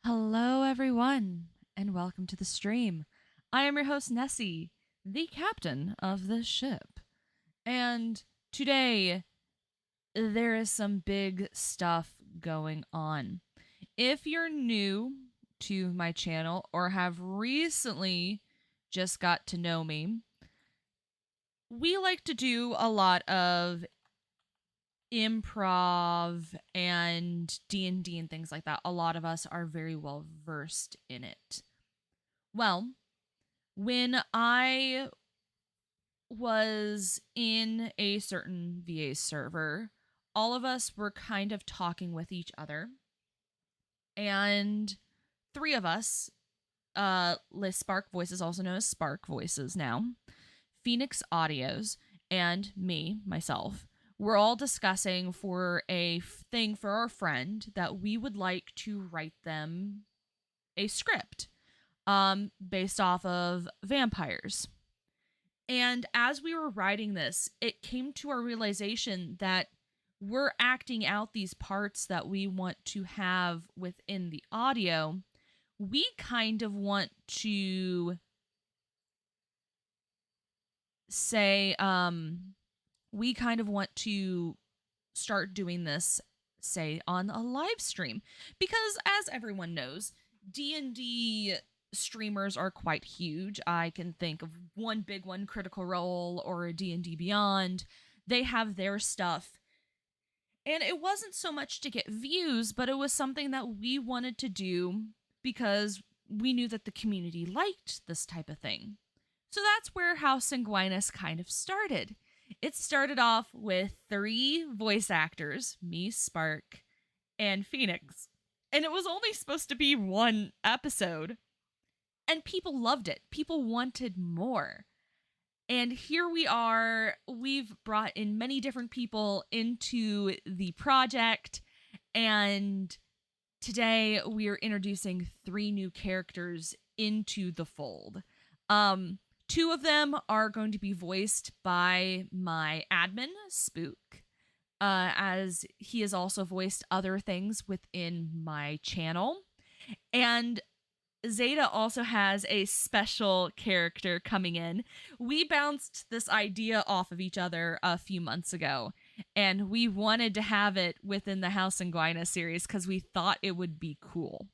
Hello, everyone, and welcome to the stream. I am your host, Nessi, the captain of the ship. And today, there is some big stuff going on. If you're new to my channel or have recently just got to know me, we like to do a lot of improv and D&D and things like that. A lot of us are very well versed in it. Well, when I was in a certain VA server, all of us were kind of talking with each other. And three of us, SparkVoices, also known as SparkVoices now, Phoenix Audios, and me, myself, we're all discussing for a thing for our friend that we would like to write them a script based off of vampires. And as we were writing this, it came to our realization that we're acting out these parts that we want to have within the audio. We kind of want to say, we kind of want to start doing this, say, on a live stream. Because as everyone knows, D&D streamers are quite huge. I can think of one big one, Critical Role or a D&D Beyond. They have their stuff. And it wasn't so much to get views, but it was something that we wanted to do because we knew that the community liked this type of thing. So that's where House Sanguinis kind of started. It started off with 3 voice actors, me, Spark, and Phoenix. And it was only supposed to be one episode. And people loved it. People wanted more. And here we are. We've brought in many different people into the project. And today we are introducing 3 new characters into the fold. 2 of them are going to be voiced by my admin, Spook, as he has also voiced other things within my channel. And Zeta also has a special character coming in. We bounced this idea off of each other a few months ago, and we wanted to have it within the House Sanguina series because we thought it would be cool.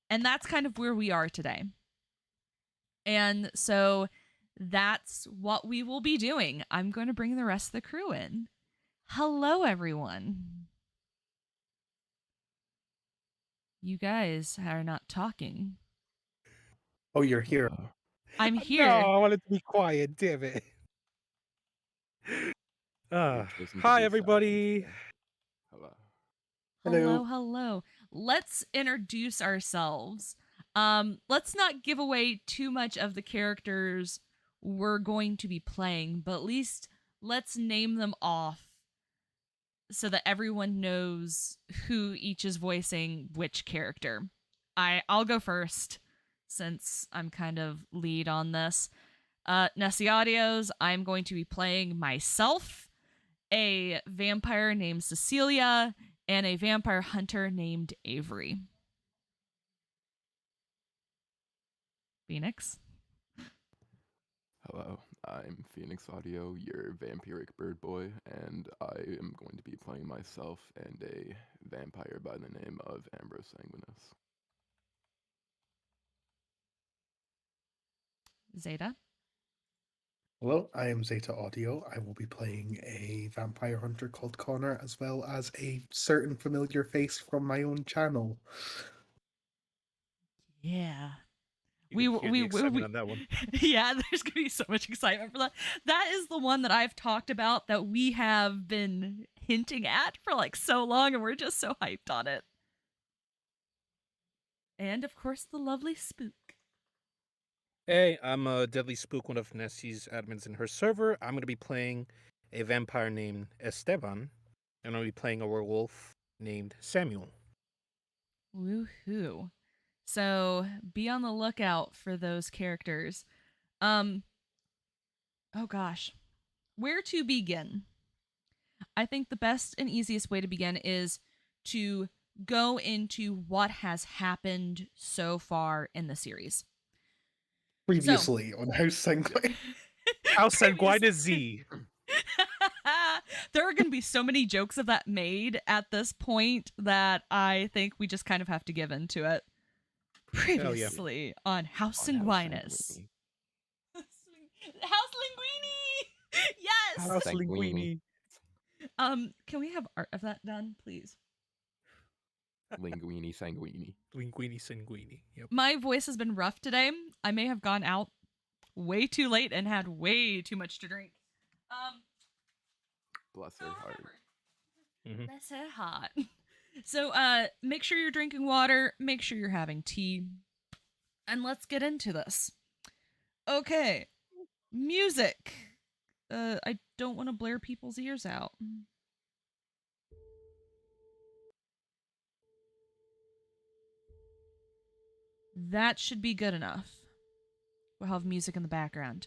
And that's kind of where we are today. And so that's what we will be doing. I'm going to bring the rest of the crew in. Hello, everyone. You guys are not talking. Oh, you're here. I'm No, here. I wanted to be quiet, damn it. Chosen to Hi, be everybody. silent. Hello. Hello, hello. Let's introduce ourselves. Let's not give away too much of the characters we're going to be playing, but at least let's name them off so that everyone knows who each is voicing which character. I'll go first since I'm kind of lead on this. Nessi Audios, I'm going to be playing myself, a vampire named Cecilia, and a vampire hunter named Avery. Phoenix. Hello. I'm Phoenix Audio, your vampiric bird boy, and I am going to be playing myself and a vampire by the name of Ambrose Sanguinis. Zeta. Hello, I am Zeta Audio. I will be playing a vampire hunter called Connor, as well as a certain familiar face from my own channel. Yeah. You can hear the excitement on that one. Yeah, there's gonna be so much excitement for that. That is the one that I've talked about that we have been hinting at for like so long, and we're just so hyped on it. And of course, the lovely Spook. Hey, I'm Deadly Spook, one of Nessi's admins in her server. I'm going to be playing a vampire named Esteban, and I'm going to be playing a werewolf named Samuel. Woohoo. So be on the lookout for those characters. Oh gosh. Where to begin? I think the best and easiest way to begin is to go into what has happened so far in the series. Previously on House Sanguine. House Previous- Sanguinis Z. There are going to be so many jokes of that made at this point that I think we just kind of have to give into it. Previously on House On House Sanguinis. Sanguini. House Linguini! Yes! House Sanguini. Linguini. Can we have art of that done, please? Linguini Sanguini. Linguini Sanguini. Yep. My voice has been rough today. I may have gone out way too late and had way too much to drink. Bless her So heart. remember, Mhm. bless her heart. So make sure you're drinking water, make sure you're having tea, and let's get into this. Okay, music. I don't want to blare people's ears out. That should be good enough. We'll have music in the background.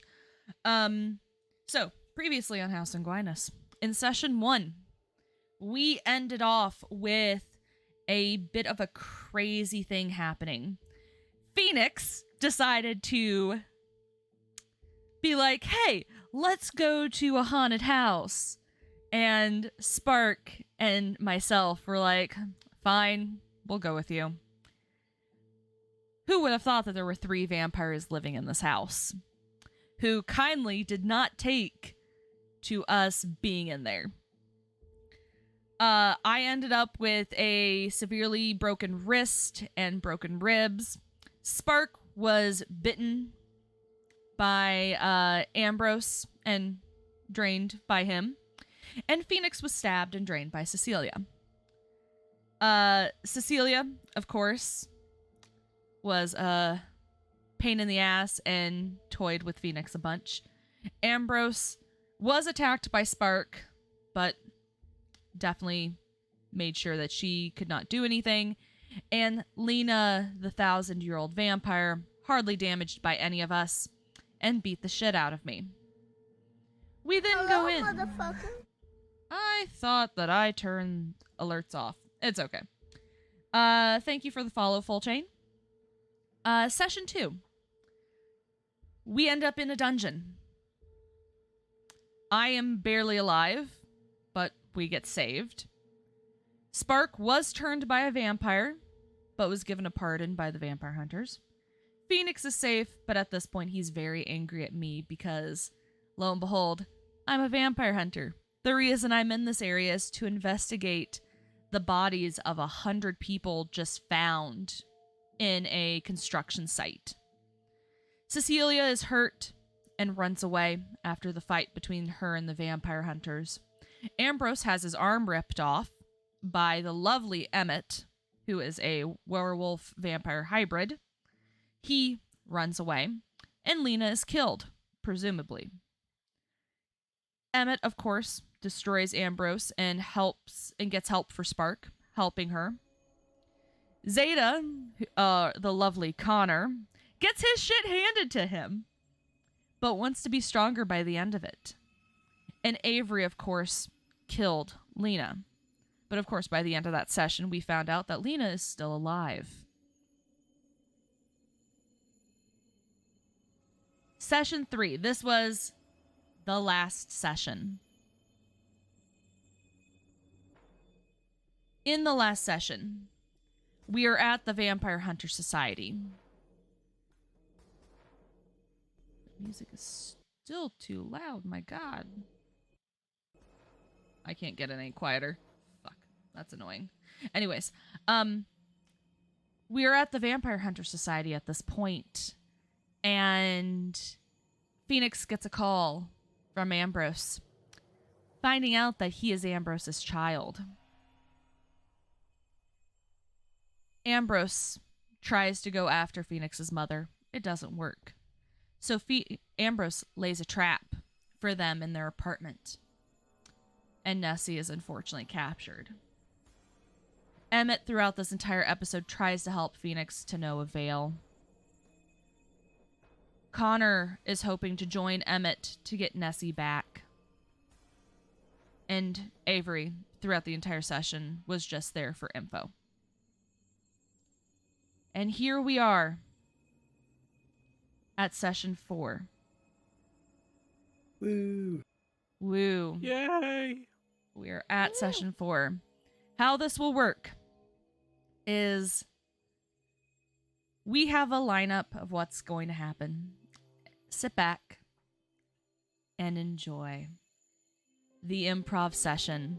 So previously on House Sanguinis, in session 1, we ended off with a bit of a crazy thing happening. Phoenix decided to be like, hey, let's go to a haunted house. And Spark and myself were like, fine, we'll go with you. Who would have thought that there were 3 vampires living in this house? Who kindly did not take to us being in there. I ended up with a severely broken wrist and broken ribs. Spark was bitten by Ambrose and drained by him. And Phoenix was stabbed and drained by Cecilia. Cecilia, of course, was a pain in the ass and toyed with Phoenix a bunch. Ambrose was attacked by Spark, but definitely made sure that she could not do anything. And Lena, the 1,000-year-old vampire, hardly damaged by any of us, and beat the shit out of me. We then go in. Motherfucker. I thought that I turned alerts off. It's okay. Thank you for the follow, Full Chain. Session 2. We end up in a dungeon. I am barely alive, but we get saved. Spark was turned by a vampire, but was given a pardon by the vampire hunters. Phoenix is safe, but at this point he's very angry at me because, lo and behold, I'm a vampire hunter. The reason I'm in this area is to investigate the bodies of 100 people just found in a construction site. Cecilia is hurt and runs away after the fight between her and the vampire hunters. Ambrose has his arm ripped off by the lovely Emmett, who is a werewolf vampire hybrid. He runs away, and Lena is killed, presumably. Emmett, of course, destroys Ambrose and gets help for Spark, helping her. Zeta, the lovely Connor, gets his shit handed to him, but wants to be stronger by the end of it. And Avery, of course, killed Lena. But of course, by the end of that session, we found out that Lena is still alive. Session 3. This was the last session. In the last session, we are at the Vampire Hunter Society. The music is still too loud, my god. I can't get it any quieter. Fuck, that's annoying. Anyways, we are at the Vampire Hunter Society at this point, and Phoenix gets a call from Ambrose, finding out that he is Ambrose's child. Ambrose tries to go after Phoenix's mother. It doesn't work. So Ambrose lays a trap for them in their apartment. And Nessi is unfortunately captured. Emmett, throughout this entire episode, tries to help Phoenix to no avail. Connor is hoping to join Emmett to get Nessi back. And Avery, throughout the entire session, was just there for info. And here we are at session 4. Woo! Woo. Yay! We're at session 4. How this will work is we have a lineup of what's going to happen. Sit back and enjoy the improv session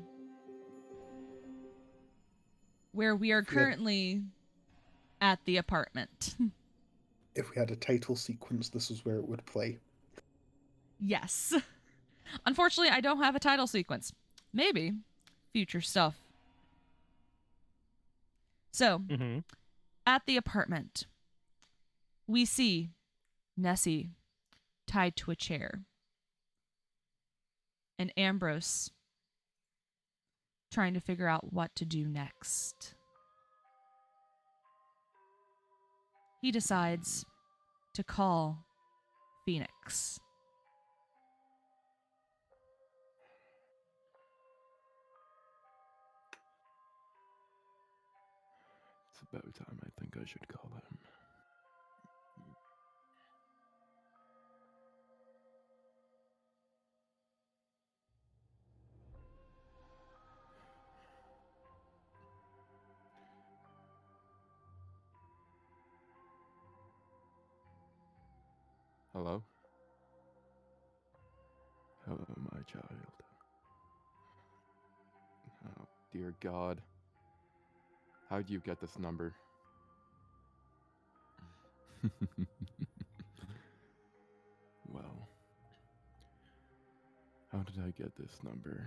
where we are currently at the apartment. If we had a title sequence, this is where it would play. Yes. Unfortunately, I don't have a title sequence. Maybe future stuff. So, at the apartment, we see Nessi tied to a chair and Ambrose trying to figure out what to do next. He decides to call Phoenix. It's about time. I think I should call him. Hello? Hello, my child. Oh, dear God. How'd you get this number? Well, how did I get this number?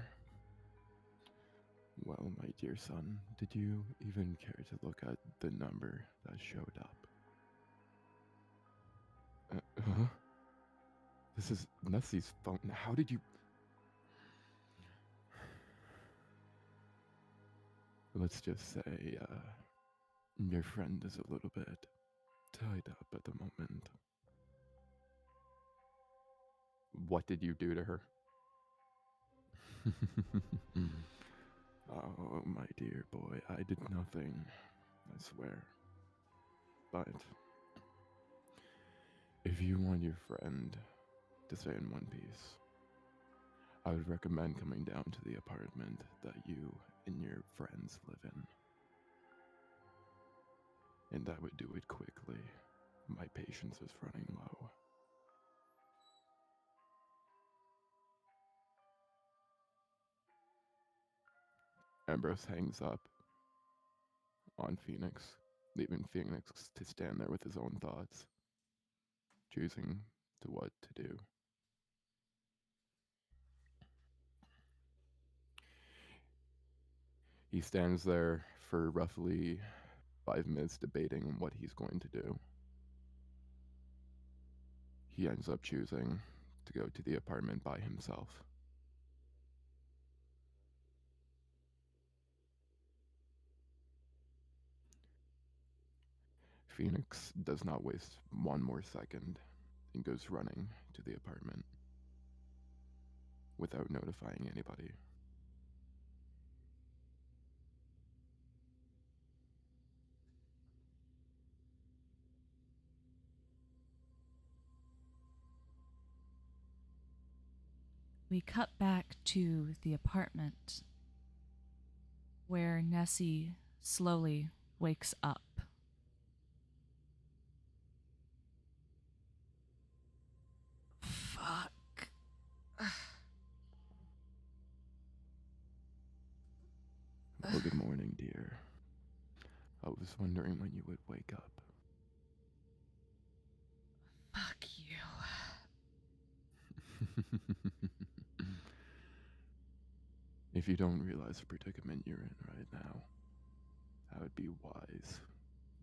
Well, my dear son, did you even care to look at the number that showed up? Huh? This is Nessi's phone. How did you... Let's just say, your friend is a little bit tied up at the moment. What did you do to her? Oh, my dear boy, I did nothing, I swear. But if you want your friend to stay in one piece, I would recommend coming down to the apartment that you and your friends live in. And I would do it quickly. My patience is running low. Ambrose hangs up on Phoenix, leaving Phoenix to stand there with his own thoughts, choosing to what to do. He stands there for roughly 5 minutes debating on what he's going to do. He ends up choosing to go to the apartment by himself. Phoenix does not waste one more second and goes running to the apartment without notifying anybody. We cut back to the apartment where Nessi slowly wakes up. Fuck. Well, good morning, dear. I was wondering when you would wake up. Fuck you. If you don't realize the predicament you're in right now, I would be wise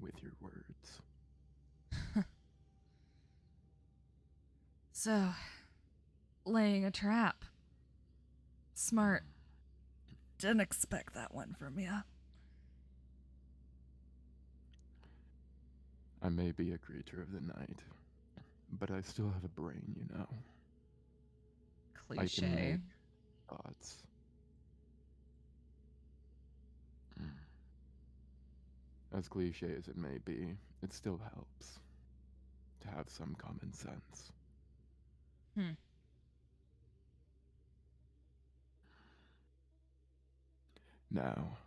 with your words. So, laying a trap. Smart. Didn't expect that one from you. I may be a creature of the night, but I still have a brain, you know. I can Cliche. make thoughts. As cliche as it may be, it still helps to have some common sense. Hmm. Now,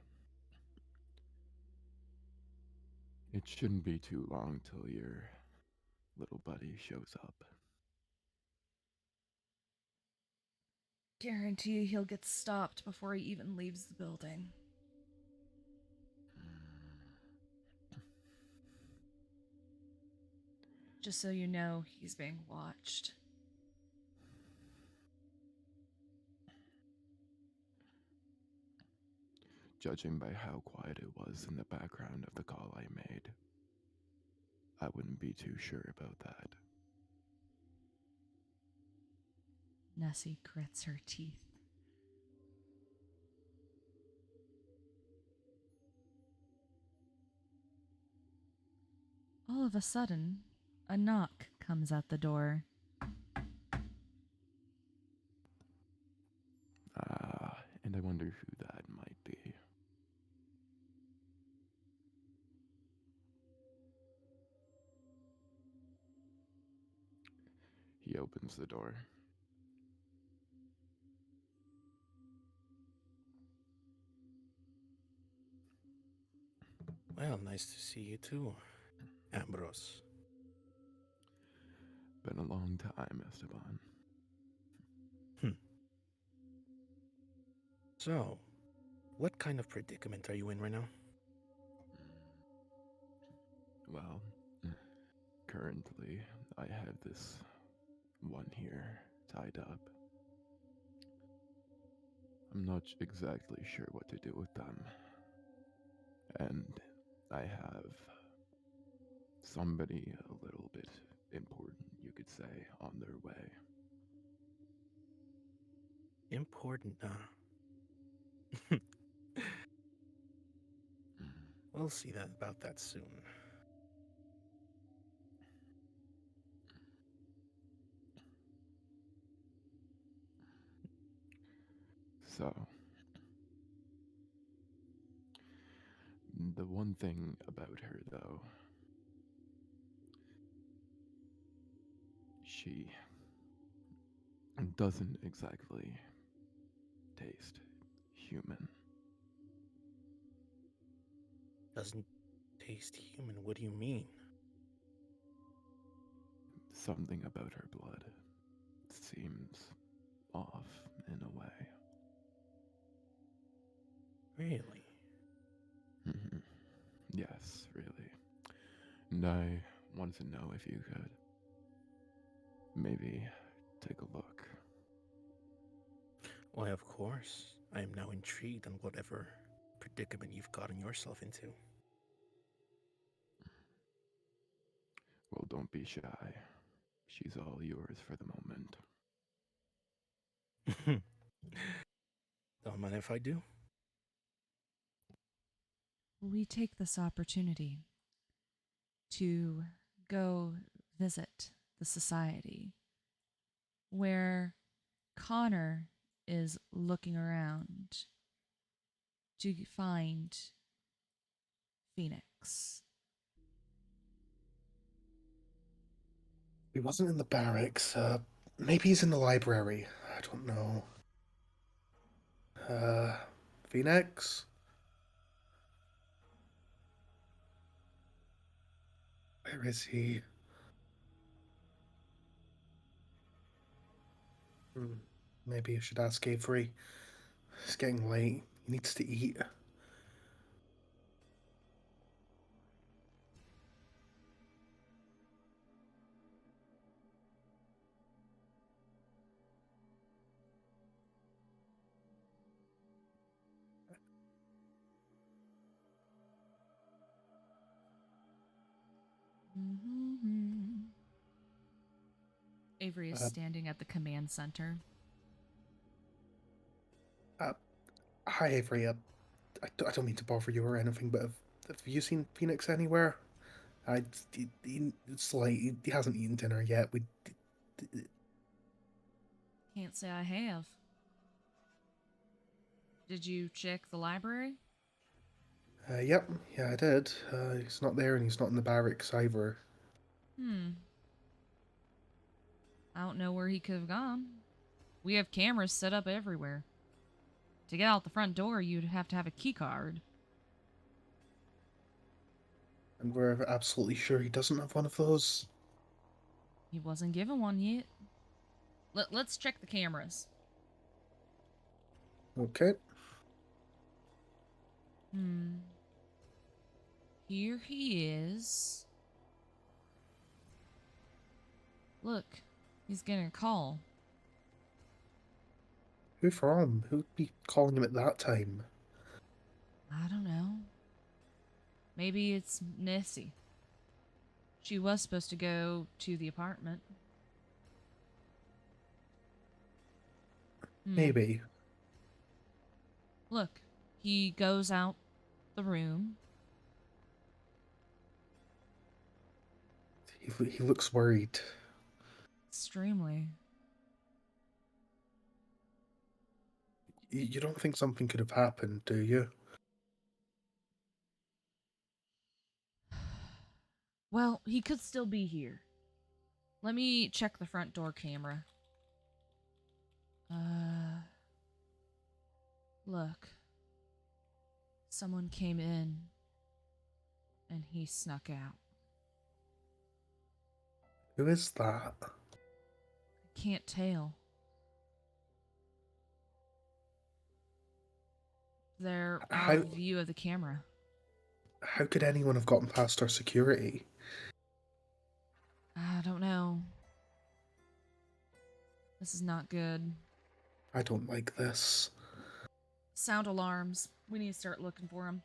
it shouldn't be too long till your little buddy shows up. Guarantee he'll get stopped before he even leaves the building. Just so you know, he's being watched. Judging by how quiet it was in the background of the call I made, I wouldn't be too sure about that. Nessie grits her teeth. All of a sudden, a knock comes at the door. And I wonder who that might be. He opens the door. Well, nice to see you too, Ambrose. Been a long time, Esteban. So, what kind of predicament are you in right now? Well, currently, I have this one here tied up. I'm not exactly sure what to do with them. And I have somebody a little bit important, you could say, on their way. Important, We'll see that about that soon. So, the one thing about her, though, she doesn't exactly taste human. Doesn't taste human. What do you mean? Something about her blood seems off in a way. Really? Mhm. Yes, really. And I wanted to know if you could maybe take a look. Why, of course. I am now intrigued on whatever predicament you've gotten yourself into. Well, don't be shy. She's all yours for the moment. Don't mind if I do. We take this opportunity to go visit the society where Connor is looking around to find Phoenix. He wasn't in the barracks. Maybe he's in the library. I don't know. Phoenix? Where is he? Maybe I should ask Avery. It's getting late. He needs to eat. Mm-hmm. Avery is Uh, standing at the command center. Hi, Avery. I don't mean to bother you or anything, but have you seen Phoenix anywhere? It's late. He hasn't eaten dinner yet. Can't say I have. Did you check the library? Yep, yeah, I did. He's not there and he's not in the barracks either. I don't know where he could have gone. We have cameras set up everywhere. To get out the front door, you'd have to have a key card. And we're absolutely sure he doesn't have one of those. He wasn't given one yet. Let's check the cameras. Okay. Here he is. Look, he's getting a call. Who from? Who'd be calling him at that time? I don't know. Maybe it's Nessi. She was supposed to go to the apartment. Maybe. Look, he goes out the room. He looks worried. Extremely. You don't think something could have happened, do you? Well, he could still be here. Let me check the front door camera. Look. Someone came in and he snuck out. Who is that? I can't tell. They're out of view of the camera. How could anyone have gotten past our security? I don't know. This is not good. I don't like this. Sound alarms. We need to start looking for them.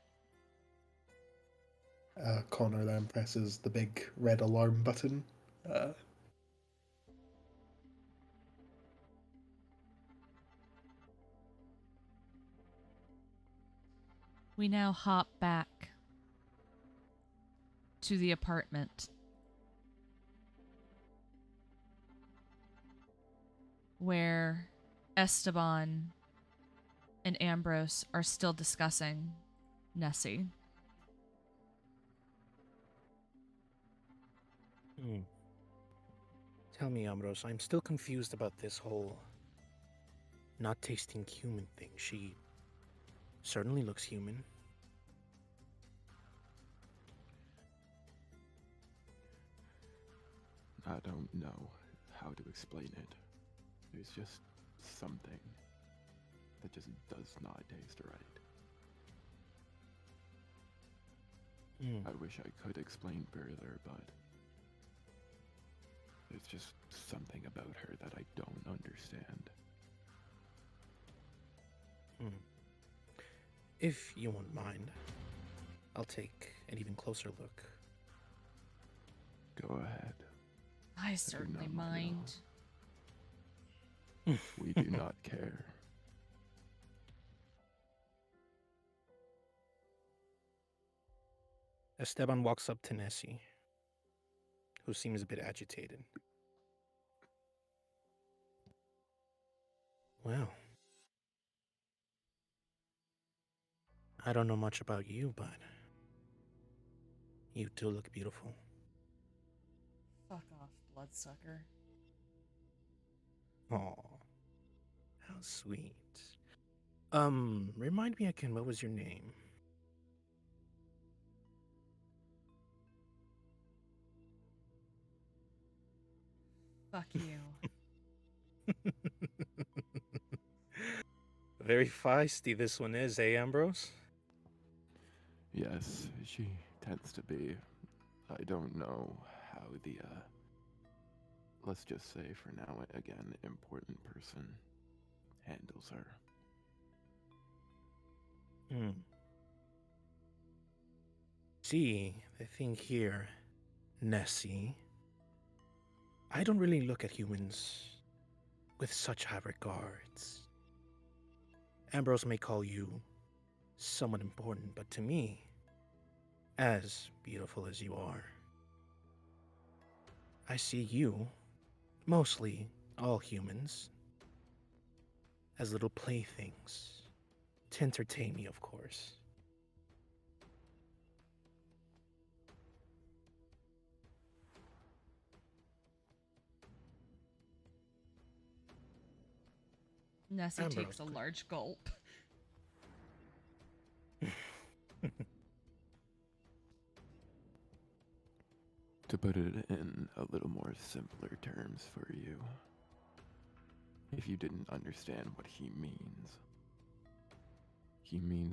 Connor then presses the big red alarm button. We now hop back to the apartment where Esteban and Ambrose are still discussing Nessi. Tell me, Ambrose, I'm still confused about this whole not tasting human thing. She certainly looks human. I don't know how to explain it. There's just something that just does not taste right. I wish I could explain further, but there's just something about her that I don't understand. If you won't mind, I'll take an even closer look. Go ahead. I certainly mind. We do not care. Esteban walks up to Nessi, who seems a bit agitated. Well, I don't know much about you, but you do look beautiful. Fuck off, bloodsucker. Aw, how sweet. Remind me again, what was your name? Fuck you. Very feisty this one is, eh, Ambrose? Yes, she tends to be. I don't know how the, let's just say for now, again, important person handles her. See, the thing here, Nessi, I don't really look at humans with such high regards. Ambrose may call you someone important, but to me, as beautiful as you are, I see you, mostly all humans, as little playthings, to entertain me, of course. Nessie Ambrose, takes a large gulp. To put it in a little more simpler terms for you, if you didn't understand what he means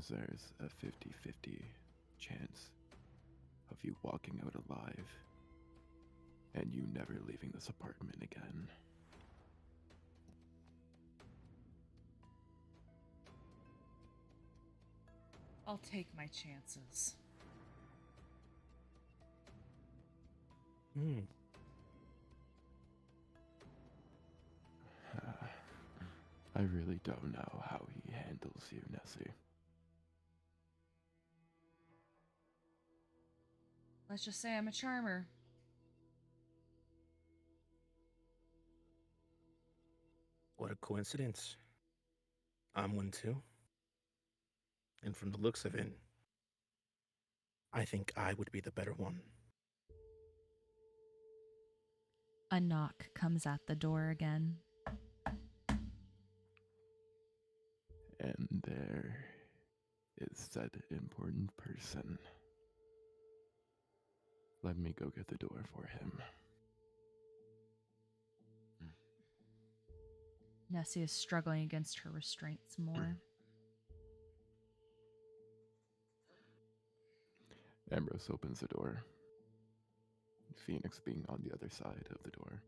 there's a 50-50 chance of you walking out alive and you never leaving this apartment again. I'll take my chances. I really don't know how he handles you, Nessie. Let's just say I'm a charmer. What a coincidence. I'm one too. And from the looks of it, I think I would be the better one. A knock comes at the door again. And there is that important person. Let me go get the door for him. Nessie is struggling against her restraints more. Ambrose opens the door, Phoenix being on the other side of the door.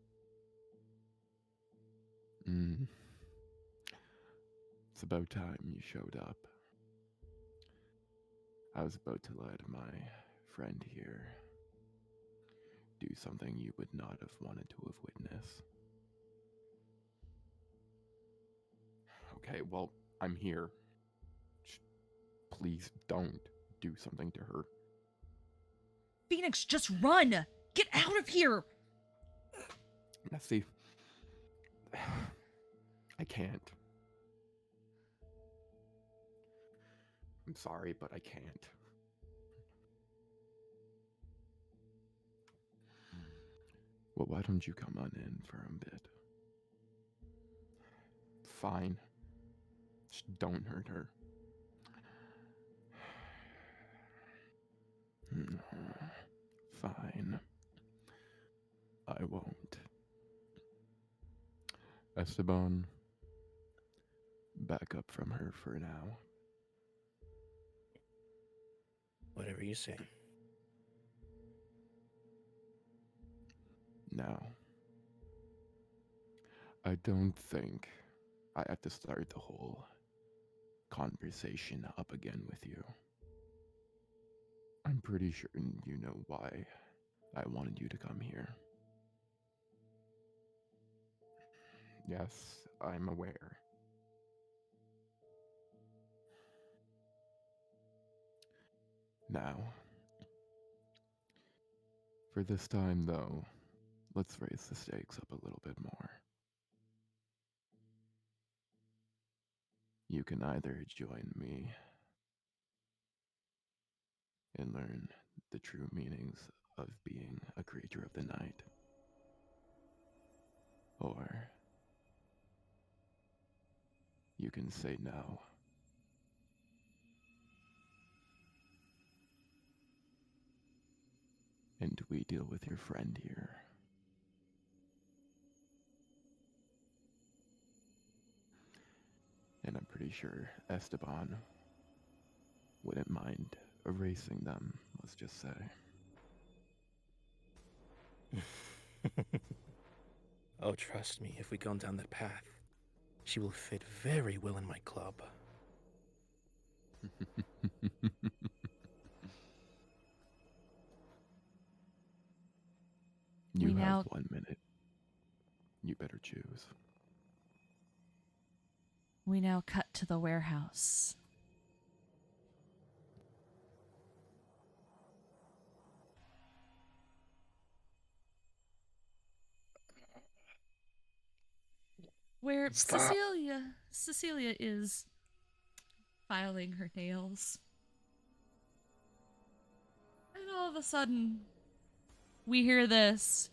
It's about time you showed up. I was about to let my friend here do something you would not have wanted to have witnessed. Okay, well, I'm here. Please don't do something to her. Phoenix, just run! Get out of here! Nessie, I can't. I'm sorry, but I can't. Well, why don't you come on in for a bit? Fine. Just don't hurt her. Fine. I won't. Esteban, back up from her for now. Whatever you say. Now, I don't think I have to start the whole conversation up again with you. I'm pretty sure you know why I wanted you to come here. Yes, I'm aware. Now, for this time though, let's raise the stakes up a little bit more. You can either join me and learn the true meanings of being a creature of the night, or you can say no. And we deal with your friend here. And I'm pretty sure Esteban wouldn't mind erasing them, let's just say. Oh, trust me, if we go down that path, she will fit very well in my club. You have 1 minute. You better choose. We now cut to the warehouse. Where Stop. Cecilia is filing her nails. And all of a sudden, we hear this.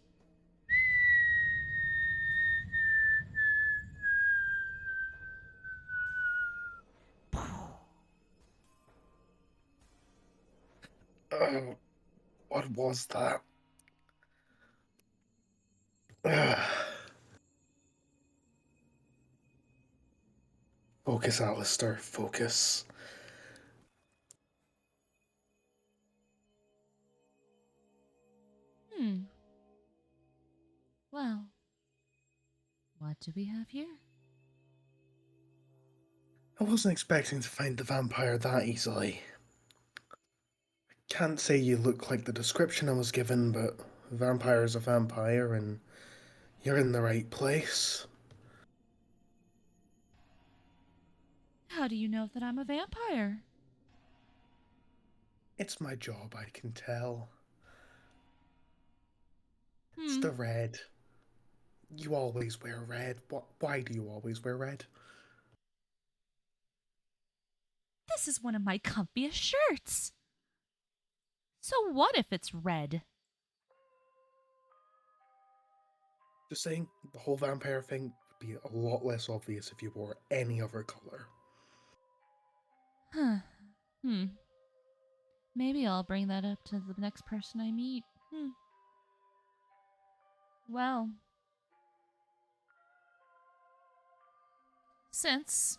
What was that? Ugh. Focus, Alistair, focus. Well, what do we have here? I wasn't expecting to find the vampire that easily. Can't say you look like the description I was given, but a vampire is a vampire, and you're in the right place. How do you know that I'm a vampire? It's my job, I can tell. It's Hmm. the red. You always wear red. Why do you always wear red? This is one of my comfiest shirts. So what if it's red? Just saying, the whole vampire thing would be a lot less obvious if you wore any other color. Huh. Maybe I'll bring that up to the next person I meet. Well, since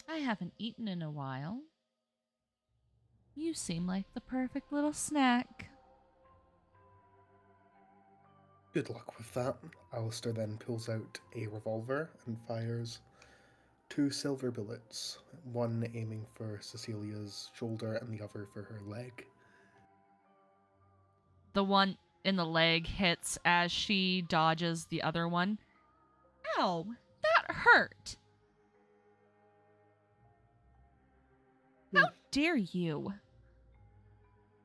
I haven't eaten in a while, you seem like the perfect little snack. Good luck with that. Alistair then pulls out a revolver and fires 2 silver bullets, one aiming for Cecilia's shoulder and the other for her leg. The one in the leg hits as she dodges the other one. Ow, that hurt. How dare you?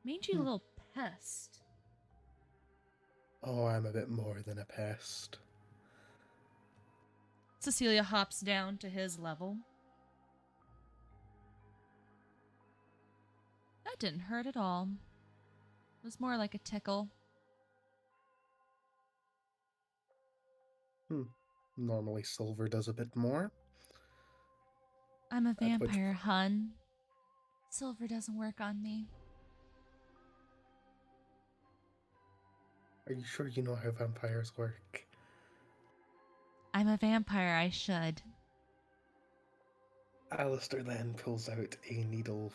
Mangy little pest. Oh, I'm a bit more than a pest. Cecilia hops down to his level. That didn't hurt at all. It was more like a tickle. Normally silver does a bit more. I'm a At which- vampire, hun. Silver doesn't work on me. Are you sure you know how vampires work? I'm a vampire, I should. Alistair then pulls out a needle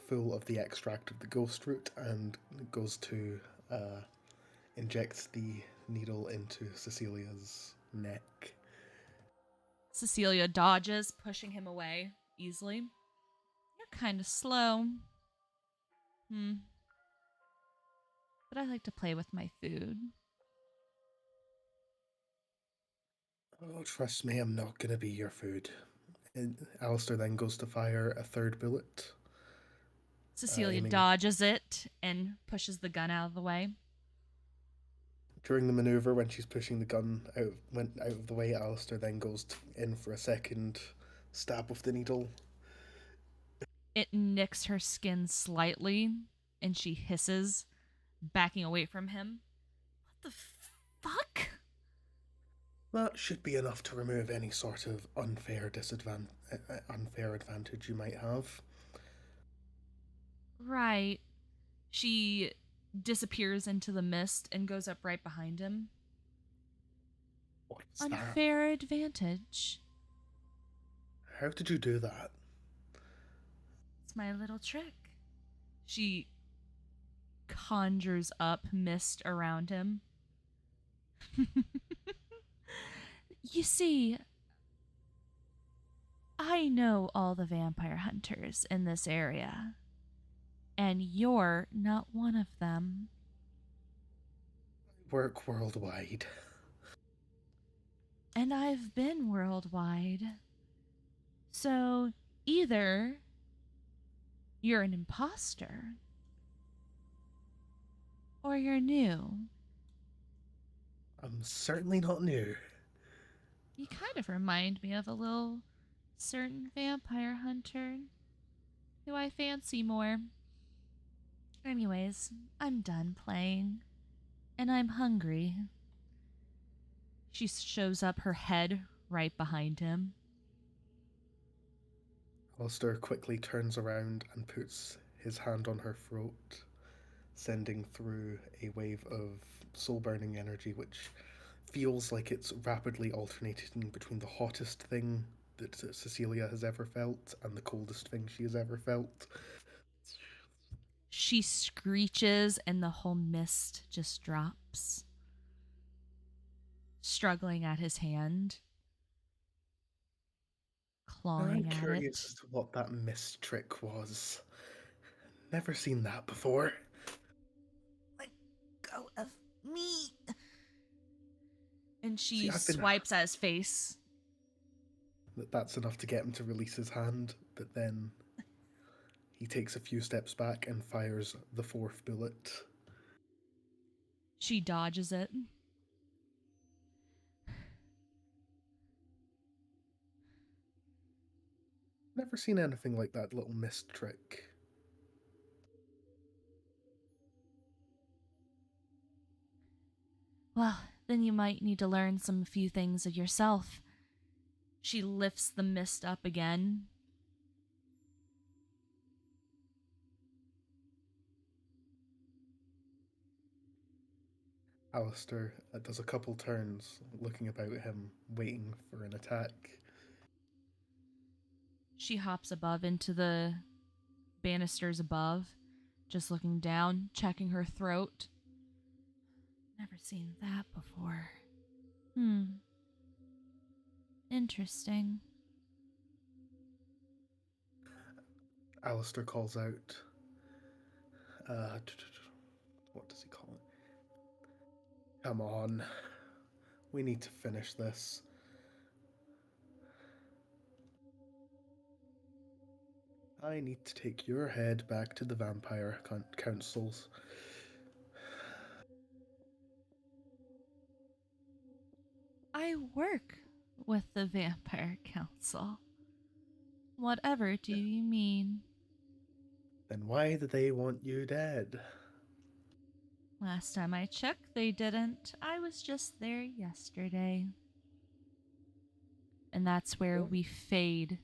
full of the extract of the ghost root and goes to inject the needle into Cecilia's neck. Cecilia dodges, pushing him away easily. You're kind of slow. But I like to play with my food. Oh, trust me, I'm not gonna be your food. And Alistair then goes to fire a third bullet. Cecilia aiming- dodges it and pushes the gun out of the way. During the maneuver, when she's pushing the gun out of the way, Alistair then goes in for a second stab with the needle. It nicks her skin slightly, and she hisses, backing away from him. What the fuck? That should be enough to remove any sort of unfair advantage you might have. Right. She disappears into the mist and goes up right behind him. What's that? Unfair advantage. How did you do that? It's my little trick. She conjures up mist around him. You see, I know all the vampire hunters in this area, and you're not one of them. Work worldwide. And I've been worldwide. So either you're an imposter or you're new. I'm certainly not new. You kind of remind me of a little certain vampire hunter who I fancy more. Anyways, I'm done playing, and I'm hungry. She shows up, her head right behind him. Alistair quickly turns around and puts his hand on her throat, sending through a wave of soul burning energy, which feels like it's rapidly alternating between the hottest thing that Cecilia has ever felt and the coldest thing she has ever felt. She screeches and the whole mist just drops, struggling at his hand, And I'm clawing at curious it. as to what that mist trick was. Never seen that before. Let go of me. And See, she I've been. swipes at his face. That's enough to get him to release his hand, but then he takes a few steps back and fires the fourth bullet. She dodges it. Never seen anything like that little mist trick. Well, then you might need to learn some few things of yourself. She lifts the mist up again. Alistair does a couple turns, looking about him, waiting for an attack. She hops above into the banisters above, just looking down, checking her throat. Never seen that before. Interesting. Alistair calls out, what does he call it? Come on. We need to finish this. I need to take your head back to the vampire councils. I work with the Vampire Council. Whatever do you mean? Then why do they want you dead? Last time I checked, they didn't. I was just there yesterday. And that's where we fade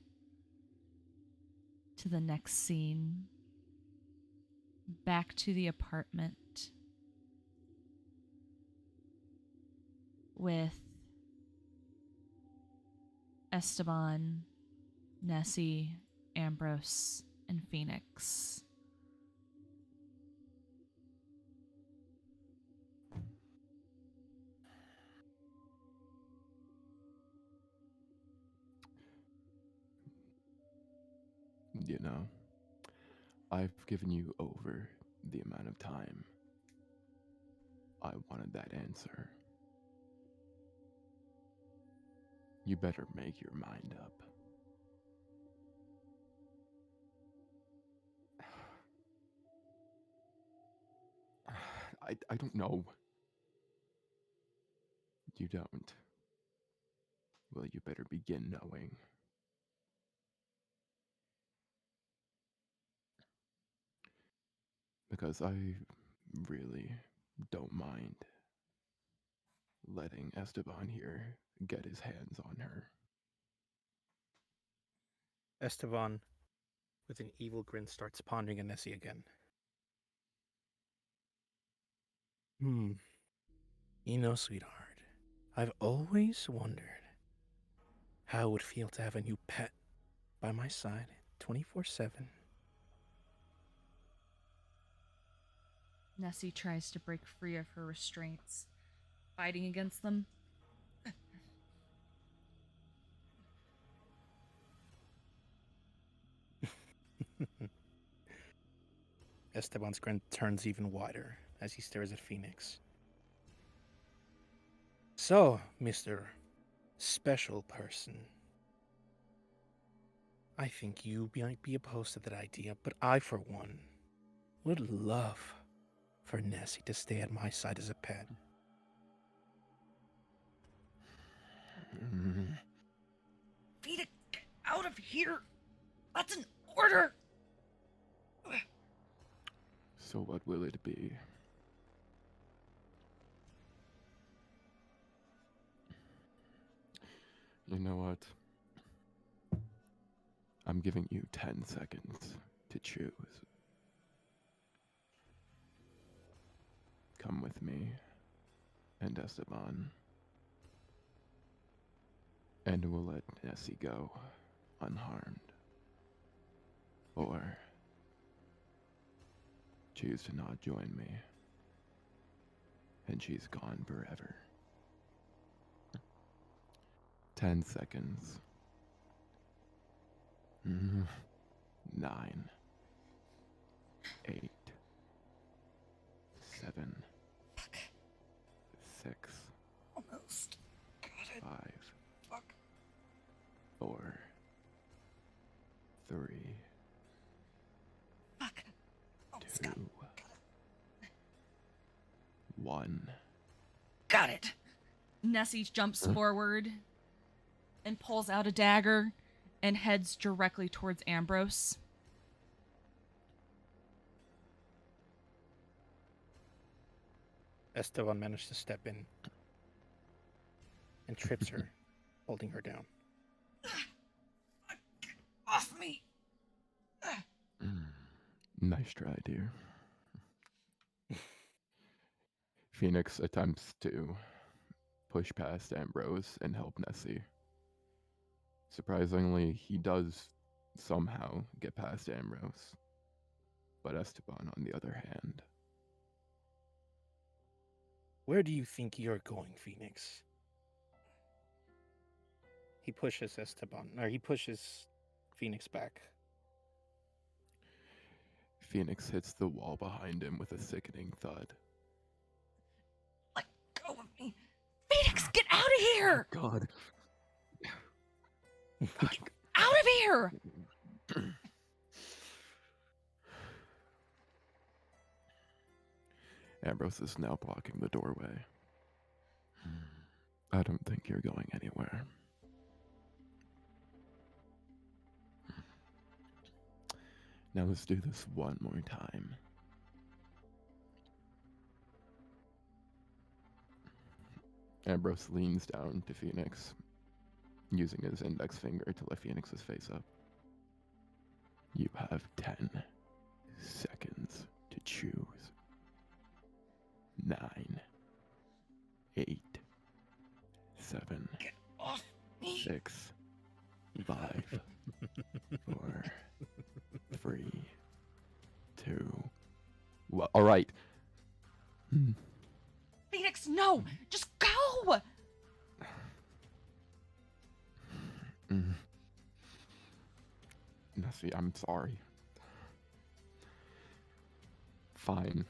to the next scene. Back to the apartment with Esteban, Nessi, Ambrose, and Phoenix. You know, I've given you over the amount of time I wanted that answer. You better make your mind up. I don't know. You don't. Well, you better begin knowing. Because I really don't mind letting Esteban here get his hands on her. Esteban, with an evil grin, starts pondering on Nessie again. You know, sweetheart, I've always wondered how it would feel to have a new pet by my side 24/7. Nessie tries to break free of her restraints, fighting against them. Esteban's grin turns even wider as he stares at Phoenix. So, Mr. Special Person, I think you might be opposed to that idea, but I, for one, would love for Nessie to stay at my side as a pet. Phoenix, get out of here! That's an order! So what will it be? You know what? I'm giving you 10 seconds to choose. come with me and Esteban, and we'll let Nessie go unharmed. Or choose to not join me, and she's gone forever. 10 seconds. 9, 8, 7, 6, Almost. Got it. 5, Fuck. 4, 3, Fuck. Almost 2, got it. 1. Got it. Nessie jumps forward and pulls out a dagger and heads directly towards Ambrose. Esteban managed to step in and trips her, holding her down. Off me. Nice try, dear. Phoenix attempts to push past Ambrose and help Nessie. Surprisingly, he does somehow get past Ambrose. But Esteban, on the other hand, Where do you think you're going, Phoenix? He pushes Phoenix back. Phoenix hits the wall behind him with a sickening thud. Let go of me. Phoenix, get out of here! God. Out of here! Ambrose is now blocking the doorway. I don't think you're going anywhere. Now let's do this one more time. Ambrose leans down to Phoenix, using his index finger to lift Phoenix's face up. You have 10 seconds to choose. 9, 8, 7, Get off me. 6, 5, 4, 3, 2. Well, all right. Phoenix, no! Just go! Nessie, I'm sorry. Fine,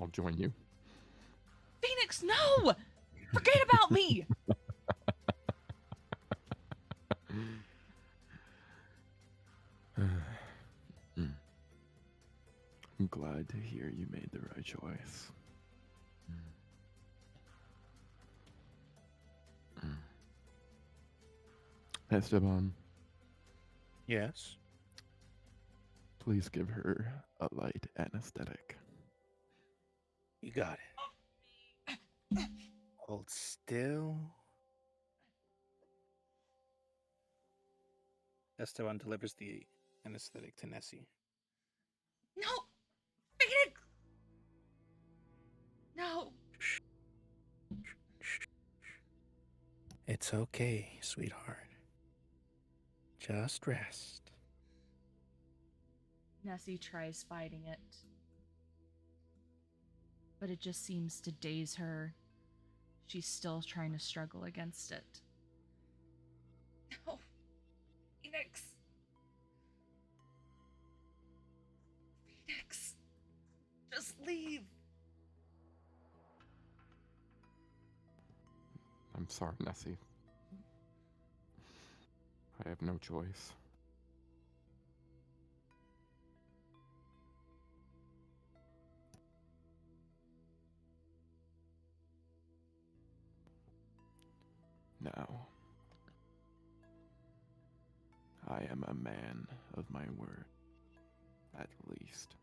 I'll join you. Phoenix, no! Forget about me! I'm glad to hear you made the right choice. Esteban, Yes. please give her a light anesthetic. You got it. Hold still. Esteban delivers the anesthetic to Nessie. No! Phoenix! No! It's okay, sweetheart. Just rest. Nessie tries fighting it, but it just seems to daze her. She's still trying to struggle against it. No. Phoenix. Phoenix. Just leave. I'm sorry, Nessie. I have no choice. Now, I am a man of my word, at least.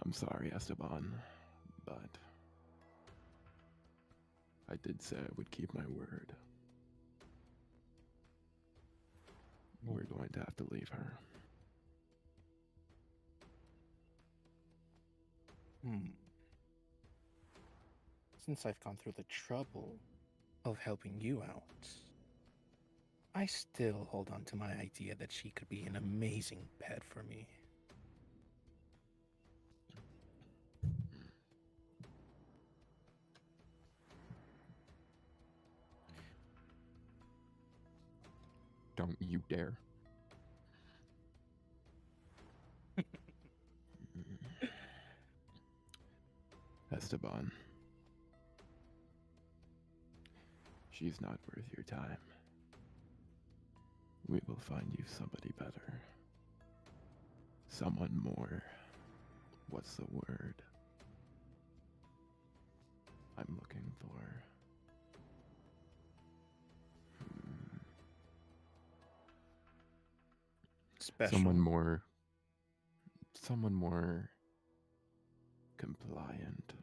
I'm sorry, Esteban, but I did say I would keep my word. We're going to have to leave her. Since I've gone through the trouble of helping you out, I still hold on to my idea that she could be an amazing pet for me. Don't you dare. Esteban. She's not worth your time. We will find you somebody better. Someone more. What's the word I'm looking for? Special. Someone more compliant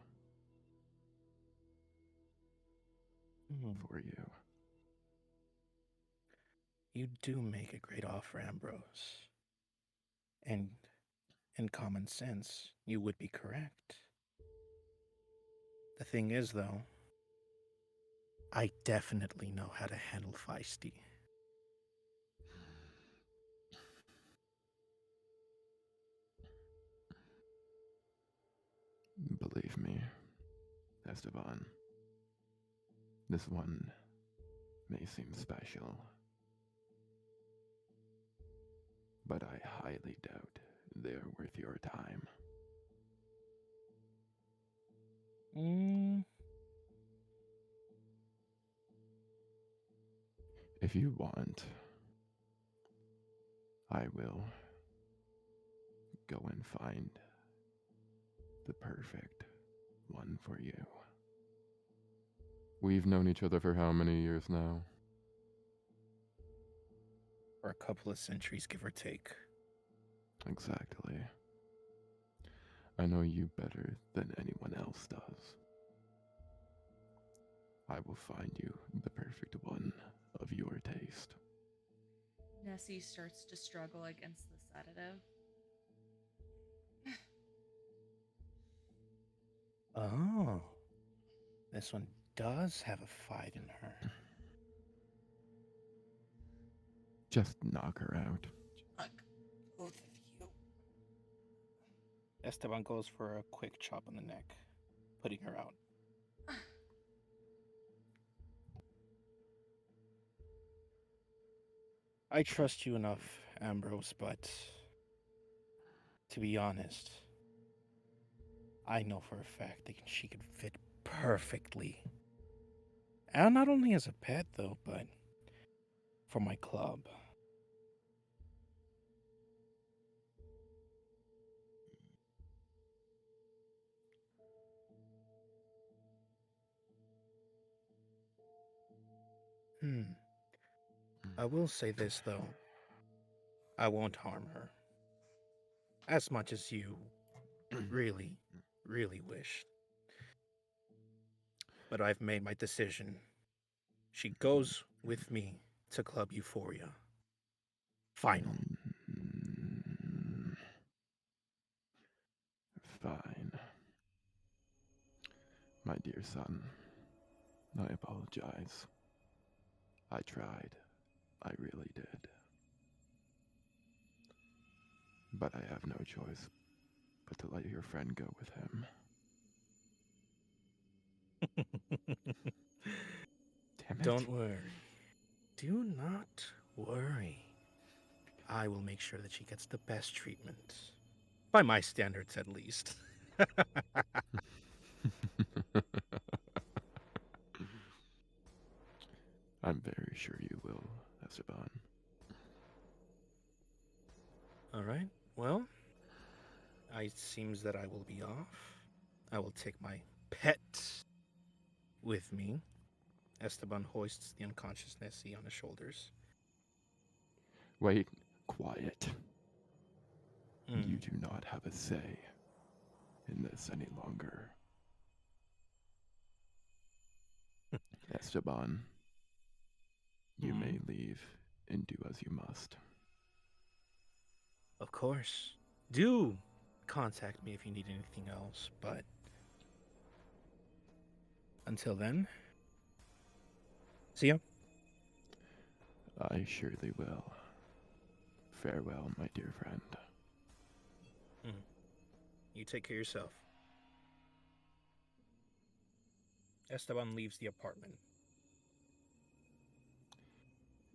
for you. You do make a great offer, Ambrose. And in common sense, you would be correct. The thing is, though, I definitely know how to handle feisty. Believe me, Esteban, this one may seem special, but I highly doubt they're worth your time. If you want, I will go and find the perfect one for you. We've known each other for how many years now? For a couple of centuries, give or take. Exactly. I know you better than anyone else does. I will find you the perfect one of your taste. Nessie starts to struggle against the sedative. Oh, this one does have a fight in her. Just knock her out. Both of you. Esteban goes for a quick chop on the neck, putting her out. I trust you enough, Ambrose, but to be honest, I know for a fact that she could fit perfectly. And not only as a pet, though, but for my club. I will say this, though. I won't harm her. As much as you really, really wish. But I've made my decision. She goes with me to Club Euphoria. Final. Fine. My dear son, I apologize. I tried. I really did. But I have no choice but to let your friend go with him. Damn it. Don't worry. Do not worry. I will make sure that she gets the best treatment. By my standards, at least. I'm very sure you will, Esteban. All right. Well, it seems that I will be off. I will take my pet with me. Esteban hoists the unconscious Nessie on his shoulders. Wait, quiet. You do not have a say in this any longer. Esteban, you may leave and do as you must. Of course. Do contact me if you need anything else, but until then, see ya. I surely will. Farewell, my dear friend. You take care of yourself. Esteban leaves the apartment.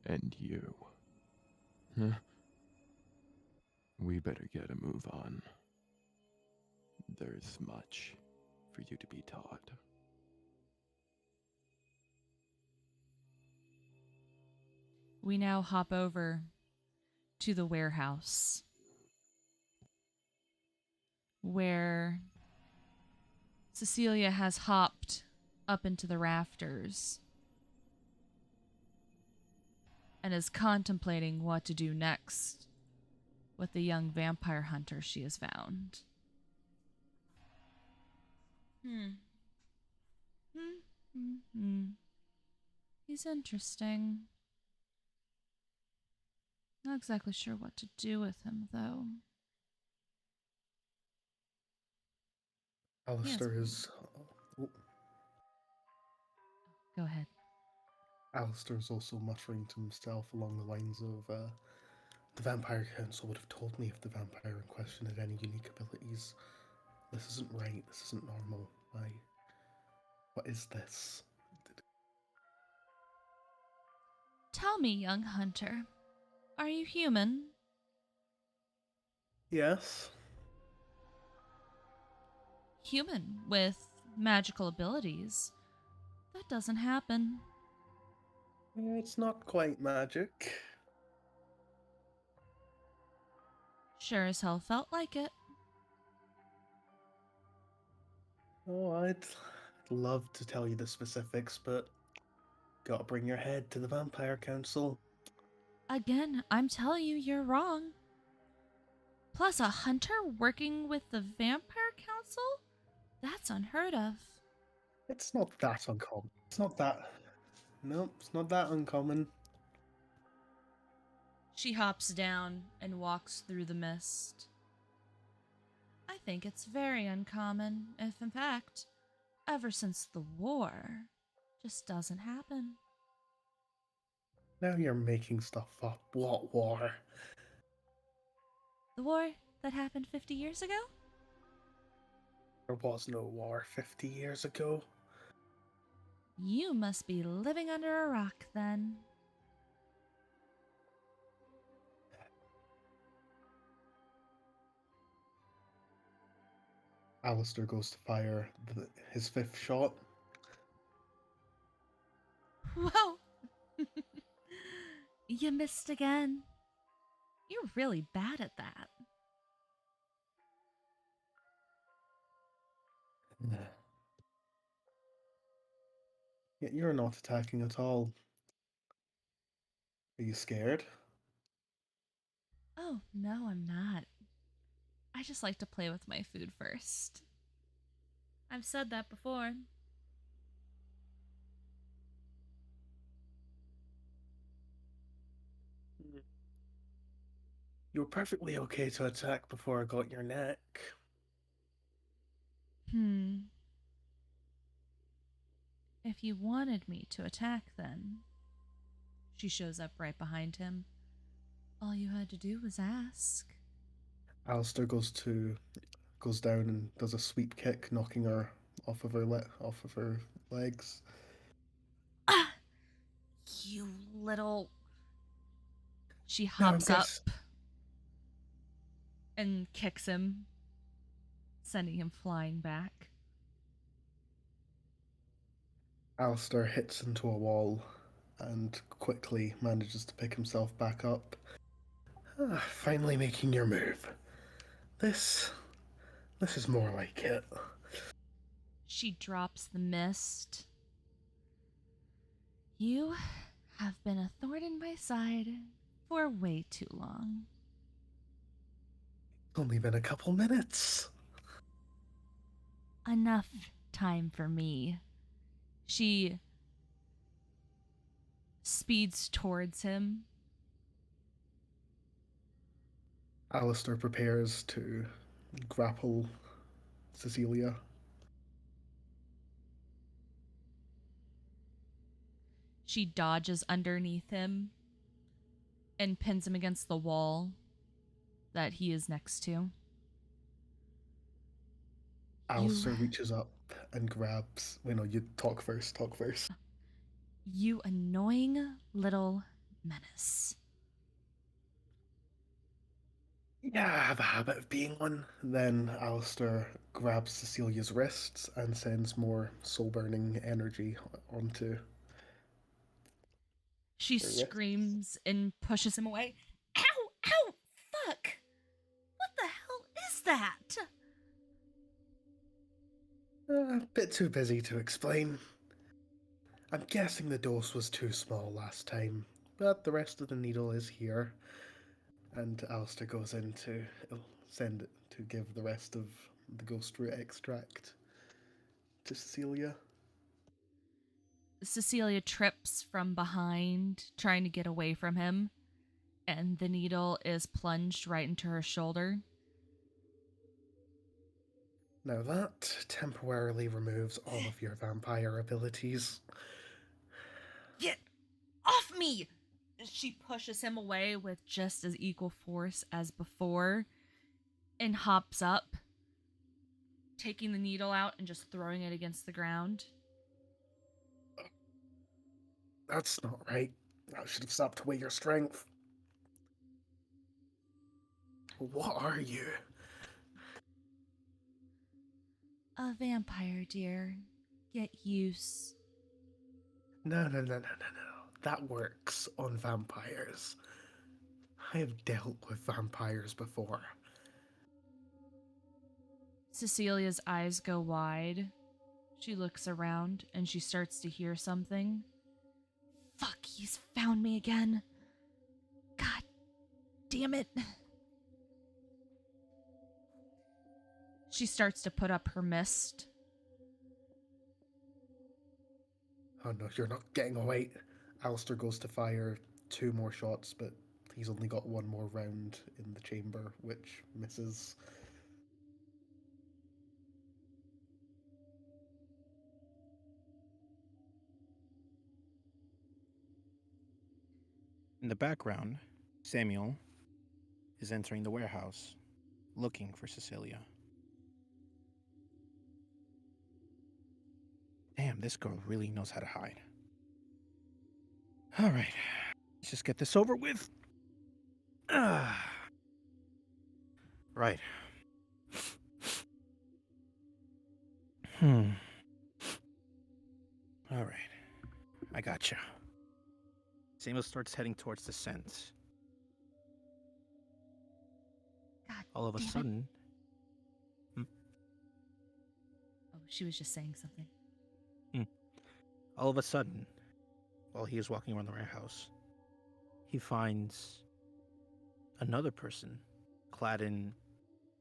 And you. We better get a move on. There's much for you to be taught. We now hop over to the warehouse where Cecilia has hopped up into the rafters and is contemplating what to do next with the young vampire hunter she has found. He's interesting. Not exactly sure what to do with him, though. Alistair is. Oh, Go ahead. Alistair's also muttering to himself along the lines of, the Vampire Council would have told me if the vampire in question had any unique abilities. This isn't right. This isn't normal. Why? What is this? Tell me, young hunter, are you human? Yes. Human with magical abilities. That doesn't happen. It's not quite magic. Sure as hell felt like it. Oh, I'd love to tell you the specifics, but gotta bring your head to the Vampire Council. Again, I'm telling you, you're wrong. Plus, a hunter working with the Vampire Council? That's unheard of. It's not that uncommon. It's not that. No, it's not that uncommon. She hops down and walks through the mist. I think it's very uncommon, if in fact, ever since the war, just doesn't happen. Now you're making stuff up. What war? The war that happened 50 years ago? There was no war 50 years ago. You must be living under a rock then. Alistair goes to fire his fifth shot. Whoa! You missed again. You're really bad at that. Yet you're not attacking at all. Are you scared? Oh, no, I'm not. I just like to play with my food first. I've said that before. You were perfectly okay to attack before I got your neck. If you wanted me to attack, then. She shows up right behind him. All you had to do was ask. Alistair goes down and does a sweep kick, knocking her off of her legs. Ah! You little. She Now hops up and kicks him, sending him flying back. Alistair hits into a wall and quickly manages to pick himself back up. Finally making your move. This is more like it. She drops the mist. You have been a thorn in my side for way too long. It's only been a couple minutes. Enough time for me. She speeds towards him. Alistair prepares to grapple Cecilia. She dodges underneath him and pins him against the wall that he is next to. You, Alistair reaches up and grabs. Wait, no, you talk first. Talk first. you annoying little menace. Yeah, I have a habit of being one. Then Alistair grabs Cecilia's wrists and sends more soul burning energy onto She her wrists. screams and pushes him away. Ow! Ow! Fuck! What the hell is that? A bit too busy to explain. I'm guessing the dose was too small last time, but the rest of the needle is here. And Alistair goes in to send it to give the rest of the ghost root extract to Cecilia. Cecilia trips from behind, trying to get away from him, and the needle is plunged right into her shoulder. Now that temporarily removes all of your vampire abilities. Get off me! She pushes him away with just as equal force as before and hops up, taking the needle out and just throwing it against the ground. That's not right. I should have stopped away your strength. What are you? A vampire, dear. Get used. No. That works on vampires. I have dealt with vampires before. Cecilia's eyes go wide. She looks around and she starts to hear something. Fuck, he's found me again. God damn it. She starts to put up her mist. Oh no, you're not getting away. Alistair goes to fire 2 more shots, but he's only got 1 more round in the chamber, which misses. In the background, Samuel is entering the warehouse, looking for Cecilia. Damn, this girl really knows how to hide. All right, let's just get this over with. Right. All right, I gotcha. Samuel starts heading towards the scent. God All of a damn it. sudden, Oh, she was just saying something. while he is walking around the warehouse, he finds another person clad in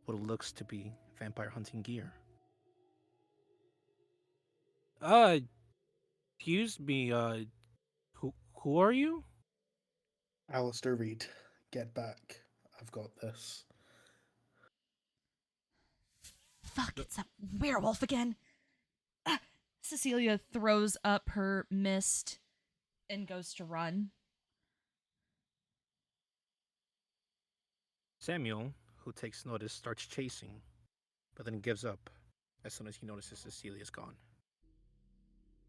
what looks to be vampire hunting gear. Excuse me, who are you? Alistair Reed, get back. I've got this. Fuck, it's that werewolf again. Cecilia throws up her mist and goes to run. Samuel, who takes notice, starts chasing, but then gives up as soon as he notices Cecilia's gone.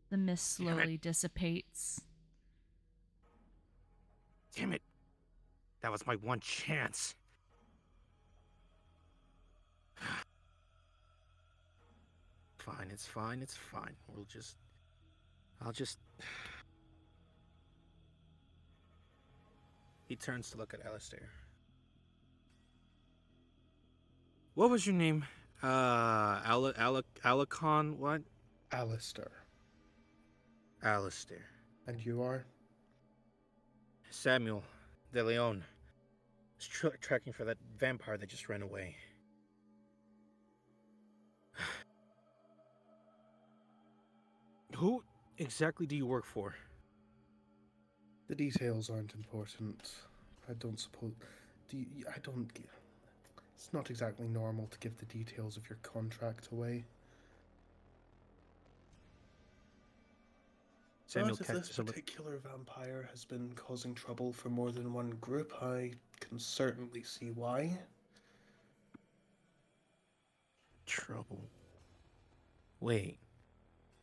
The mist Damn it. slowly dissipates. Damn it! That was my one chance. Fine, it's fine, it's fine. I'll just... He turns to look at Alistair. What was your name? Alicon, what? Alistair. Alistair. And you are? Samuel De Leon. Is tracking for that vampire that just ran away. Who exactly do you work for? The details aren't important. I don't suppose... I don't... It's not exactly normal to give the details of your contract away. Samuel But if this catches a look. particular vampire has been causing trouble for more than one group, I can certainly see why. Trouble. Wait.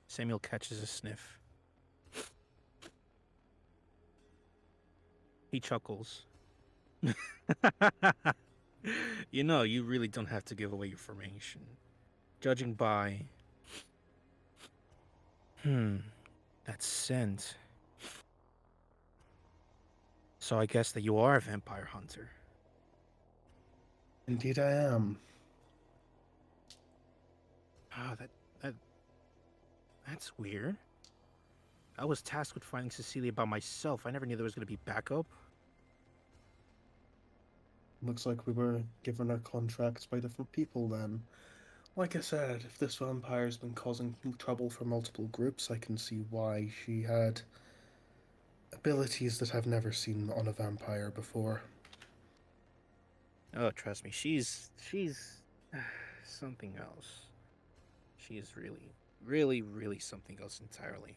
Samuel catches a sniff. He chuckles. You know, you really don't have to give away your information. Judging by... that scent. So I guess that you are a vampire hunter. Indeed I am. Ah, that's weird. I was tasked with finding Cecilia by myself. I never knew there was going to be backup. Looks like we were given our contracts by different people then. Like I said, if this vampire's been causing trouble for multiple groups, I can see why. She had abilities that I've never seen on a vampire before. Oh, trust me, she's something else. She is really something else entirely.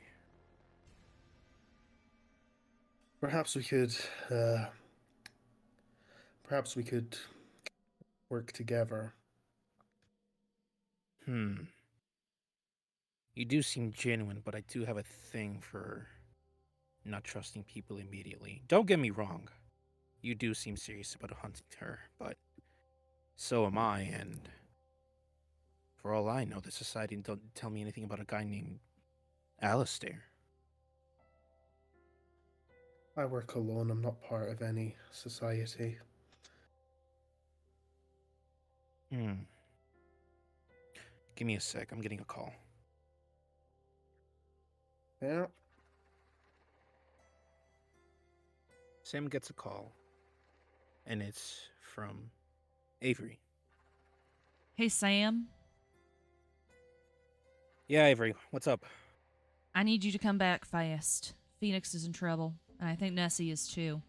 Perhaps we could, uh, perhaps we could work together. You do seem genuine, but I do have a thing for not trusting people immediately. Don't get me wrong. You do seem serious about hunting her, but so am I, and for all I know, the society don't tell me anything about a guy named Alistair. I work alone, I'm not part of any society. Give me a sec, I'm getting a call. Yeah. Sam gets a call, and it's from Avery. Hey, Sam. Yeah, Avery, what's up? I need you to come back fast. Phoenix is in trouble, and I think Nessie is too.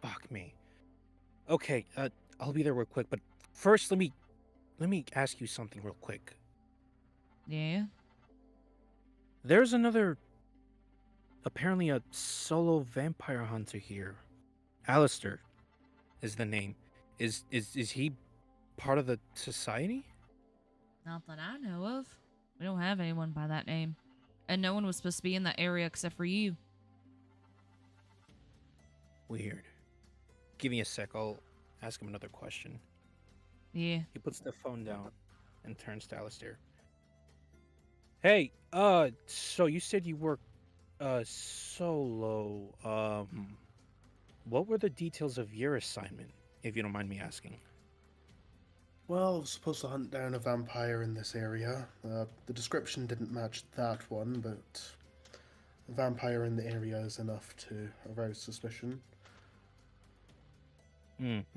Fuck me. Okay, I'll be there real quick, but first let me ask you something real quick. Yeah? There's apparently a solo vampire hunter here. Alistair is the name. Is he part of the society? Not that I know of. We don't have anyone by that name. And no one was supposed to be in that area except for you. Weird. Give me a sec, I'll ask him another question. Yeah. He puts the phone down and turns to Alistair. Hey, so you said you work solo. What were the details of your assignment, if you don't mind me asking? Well, I was supposed to hunt down a vampire in this area. The description didn't match that one, but a vampire in the area is enough to arouse suspicion.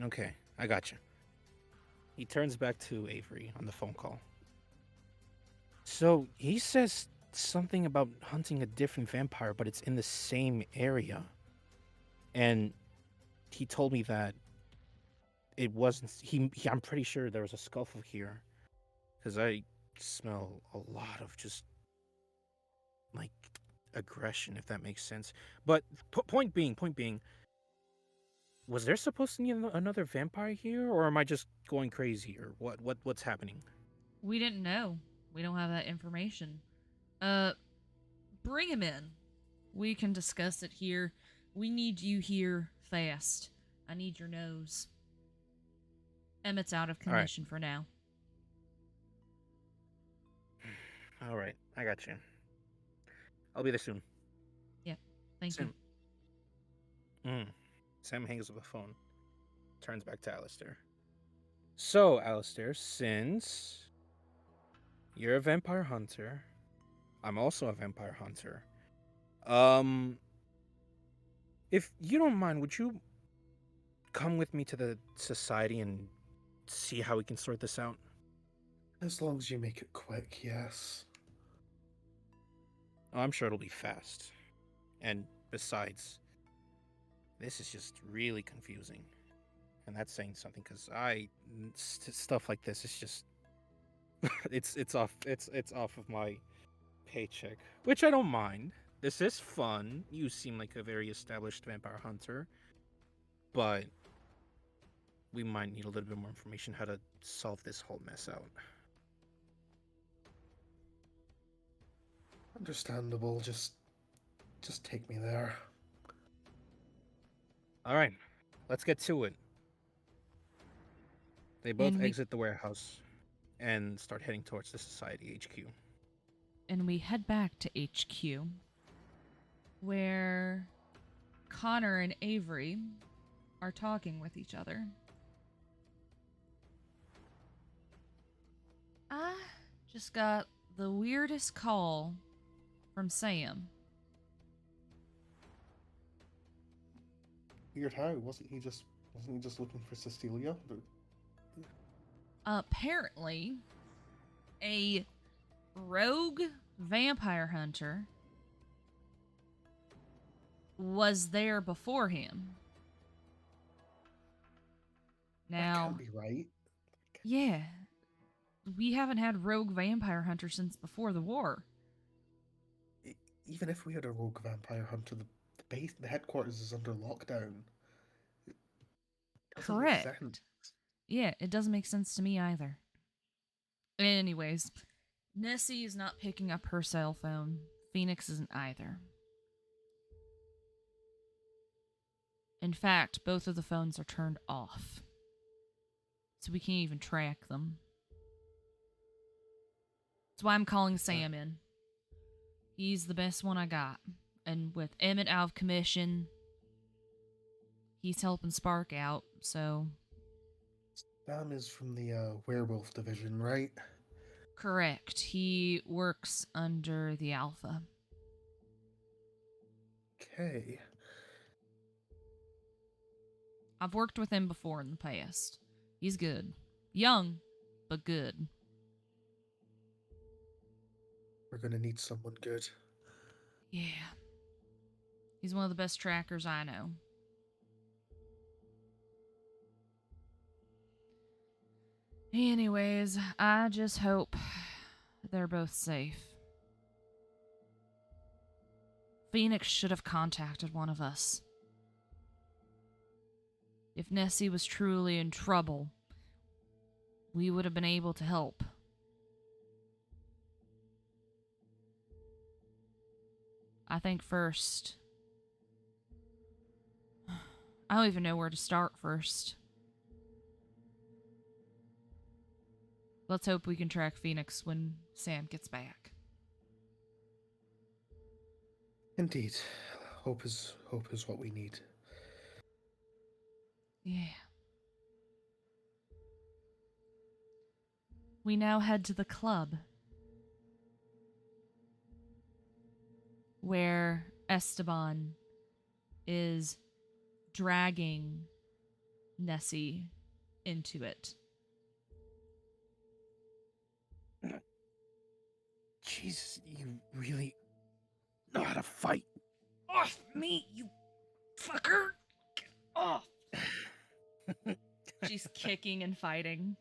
Okay, I got you. He turns back to Avery on the phone call. So he says something about hunting a different vampire, but it's in the same area. And he told me that it wasn't. I'm pretty sure there was a scuffle here, because I smell a lot of just like aggression, if that makes sense. But point being, was there supposed to be another vampire here, or am I just going crazy, or what's happening? We didn't know. We don't have that information. Bring him in. We can discuss it here. We need you here fast. I need your nose. Emmett's out of commission for now. All right, I got you. I'll be there soon. Yep. Thank Sam. you. Sam hangs up the phone, turns back to Alistair. So, Alistair, since you're a vampire hunter, I'm also a vampire hunter. If you don't mind, would you come with me to the society and see how we can sort this out? As long as you make it quick, yes. Oh, I'm sure it'll be fast. And besides, this is just really confusing. And that's saying something because stuff like this is just it's off of my paycheck, which I don't mind. This is fun. You seem like a very established vampire hunter, but we might need a little bit more information how to solve this whole mess out. Understandable. Just take me there. All right, let's get to it. They both And we exit the warehouse and start heading towards the Society HQ. and we head back to HQ, where Connor and Avery are talking with each other. I just got the weirdest call from Sam. Weird how? Wasn't he just looking for Cecilia? Apparently, a rogue vampire hunter was there before him. That Now, can't be right. yeah, we haven't had rogue vampire hunter since before the war. Even if we had a rogue vampire hunter, the headquarters is under lockdown. It doesn't make Correct. sense. Yeah, it doesn't make sense to me either. Anyways, Nessie is not picking up her cell phone. Phoenix isn't either. In fact, both of the phones are turned off. So we can't even track them. That's why I'm calling Sam in. He's the best one I got. And with Emmett out of commission, he's helping Spark out, so... Sam is from the werewolf division, right? Correct. He works under the Alpha. Okay. I've worked with him before in the past. He's good. Young, but good. We're gonna need someone good. Yeah. He's one of the best trackers I know. Anyways, I just hope they're both safe. Phoenix should have contacted one of us. If Nessie was truly in trouble, we would have been able to help. I think first... I don't even know where to start first. Let's hope we can track Phoenix when Sam gets back. Indeed. Hope is what we need. Yeah. We now head to the club, where Esteban is dragging Nessie into it. Jesus, you really know how to fight. Off me, you fucker! Get off! She's kicking and fighting.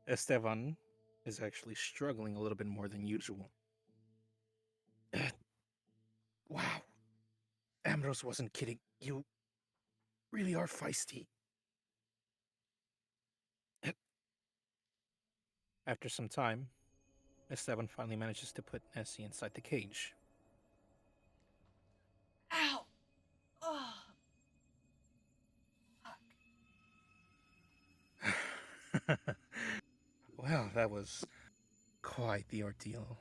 Esteban is actually struggling a little bit more than usual. Wow. Ambrose wasn't kidding. You really are feisty. After some time, Esteban finally manages to put Nessie inside the cage. Ow! Oh. Well, that was quite the ordeal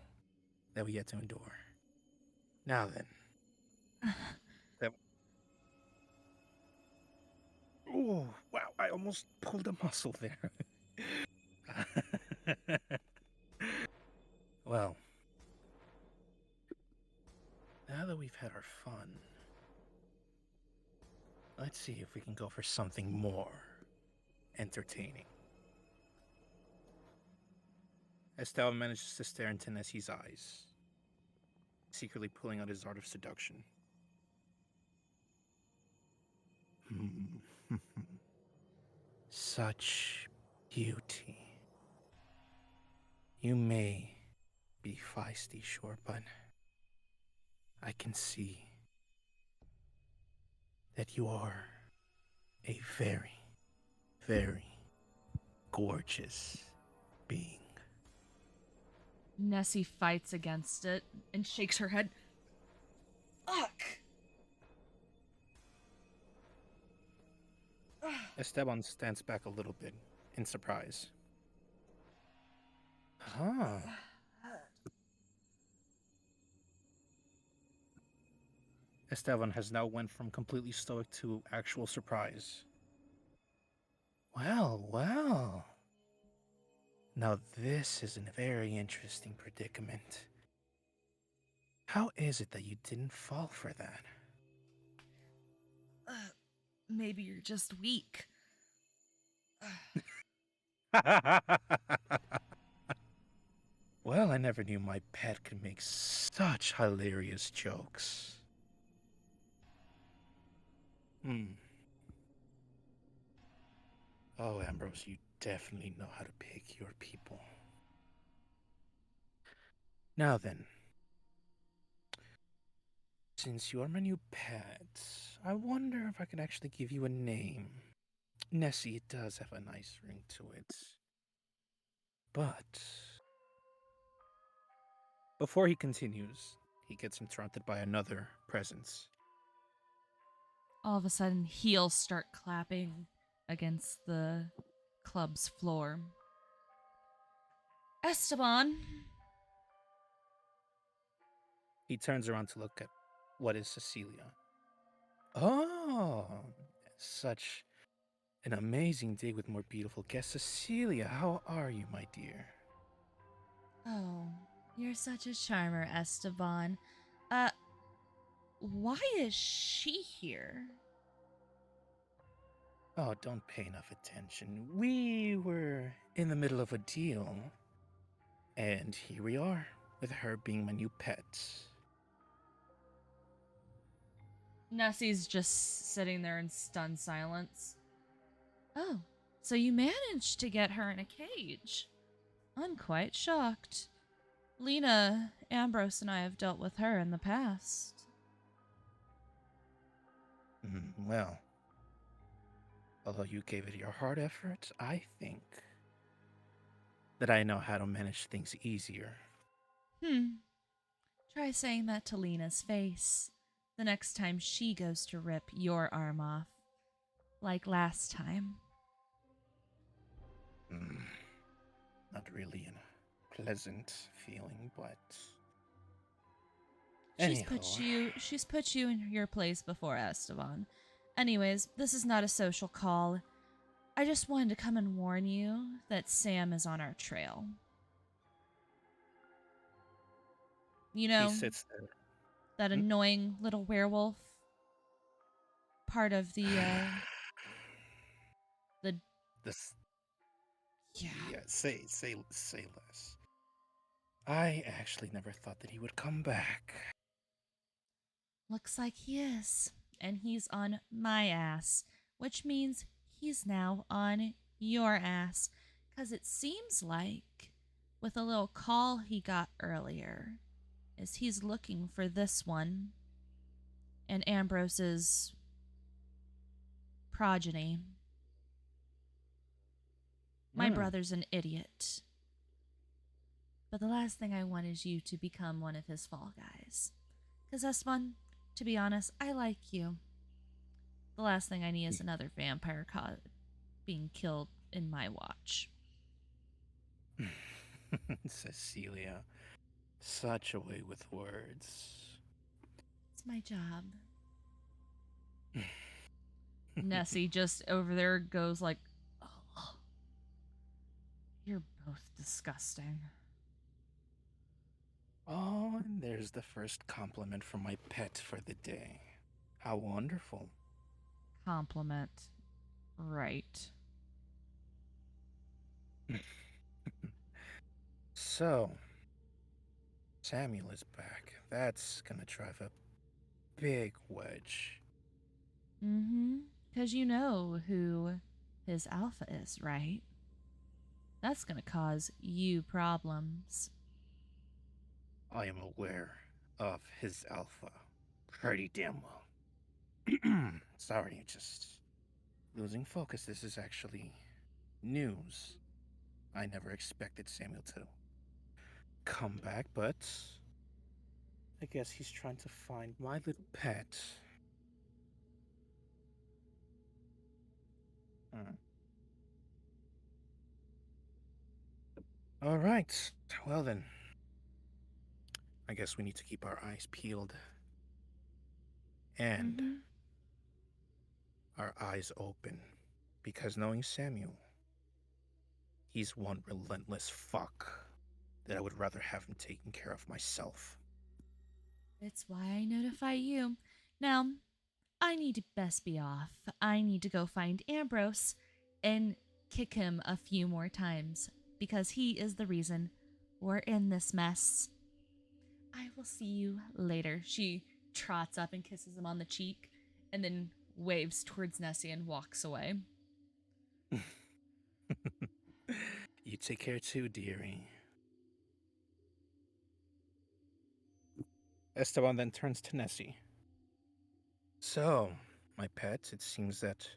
that we had to endure. Now then. Oh, wow, I almost pulled a muscle there. Well, now that we've had our fun, let's see if we can go for something more entertaining. Estelle manages to stare into Nessie's eyes, secretly pulling out his art of seduction. Such beauty. You may be feisty, sure, but I can see that you are a very, very gorgeous being. Nessie fights against it and shakes her head. Fuck! Esteban stands back a little bit in surprise. Huh. Esteban has now went from completely stoic to actual surprise. Well, well. Now this is a very interesting predicament. How is it that you didn't fall for that? Maybe you're just weak. Well, I never knew my pet could make such hilarious jokes. Oh, Ambrose, you definitely know how to pick your people. Now then, since you're my new pet, I wonder if I can actually give you a name. Nessie does have a nice ring to it. But before he continues, he gets interrupted by another presence. All of a sudden, heels start clapping against the club's floor. Esteban! He turns around to look at what is Cecilia. Oh, such an amazing day with more beautiful guests. Cecilia, how are you, my dear? Oh, you're such a charmer, Esteban. Why is she here? Oh, don't pay enough attention. We were in the middle of a deal, and here we are, with her being my new pet. Nessie's just sitting there in stunned silence. Oh, so you managed to get her in a cage. I'm quite shocked. Lena, Ambrose, and I have dealt with her in the past. Well, although you gave it your hard effort, I think that I know how to manage things easier. Try saying that to Lena's face the next time she goes to rip your arm off. Like last time. Not really a pleasant feeling, but She's put you in your place before, Esteban. Anyways, this is not a social call. I just wanted to come and warn you that Sam is on our trail. You know, he sits there. that annoying little werewolf. Part of the This. Yeah. Yeah, say less. I actually never thought that he would come back. Looks like he is. And he's on my ass. Which means he's now on your ass. 'Cause it seems like, with a little call he got earlier, is he's looking for this one. And Ambrose's progeny. My brother's an idiot. But the last thing I want is you to become one of his fall guys. 'Cause Esteban, to be honest, I like you. The last thing I need is another vampire being killed in my watch. Cecilia, such a way with words. It's my job. Nessie just over there goes like, oh, you're both disgusting. Oh, and there's the first compliment from my pet for the day. How wonderful. Compliment. Right. So, Samuel is back. That's gonna drive a big wedge. Mm-hmm. Because you know who his alpha is, right? That's gonna cause you problems. I am aware of his alpha pretty damn well. Sorry, just losing focus. This is actually news. I never expected Samuel to come back, but I guess he's trying to find my little pet. All right. Well then, I guess we need to keep our eyes peeled and Mm-hmm. our eyes open, because knowing Samuel, he's one relentless fuck that I would rather have him taking care of myself. It's why I notify you. Now, I need to best be off. I need to go find Ambrose and kick him a few more times because he is the reason we're in this mess. I will see you later. She trots up and kisses him on the cheek and then waves towards Nessie and walks away. You take care too, dearie. Esteban then turns to Nessie. So, my pet, it seems that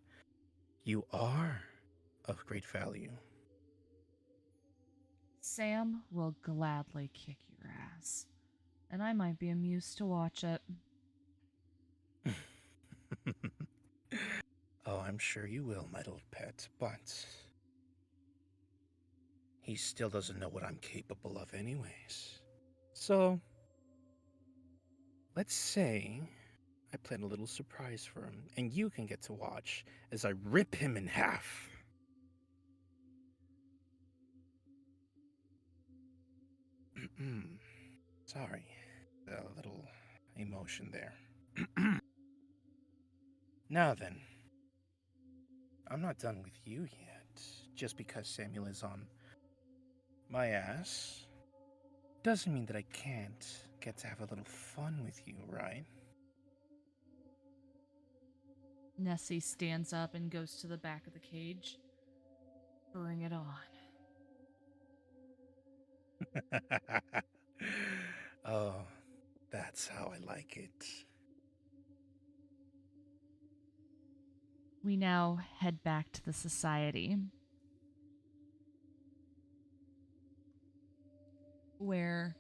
you are of great value. Sam will gladly kick your ass, and I might be amused to watch it. Oh, I'm sure you will, my little pet, but he still doesn't know what I'm capable of, anyways. So, let's say I plan a little surprise for him, and you can get to watch as I rip him in half. Sorry, a little emotion there. Now then, I'm not done with you yet. Just because Samuel is on my ass doesn't mean that I can't get to have a little fun with you, right? Nessie stands up and goes to the back of the cage. Bring it on. Oh, that's how I like it. We now head back to the society where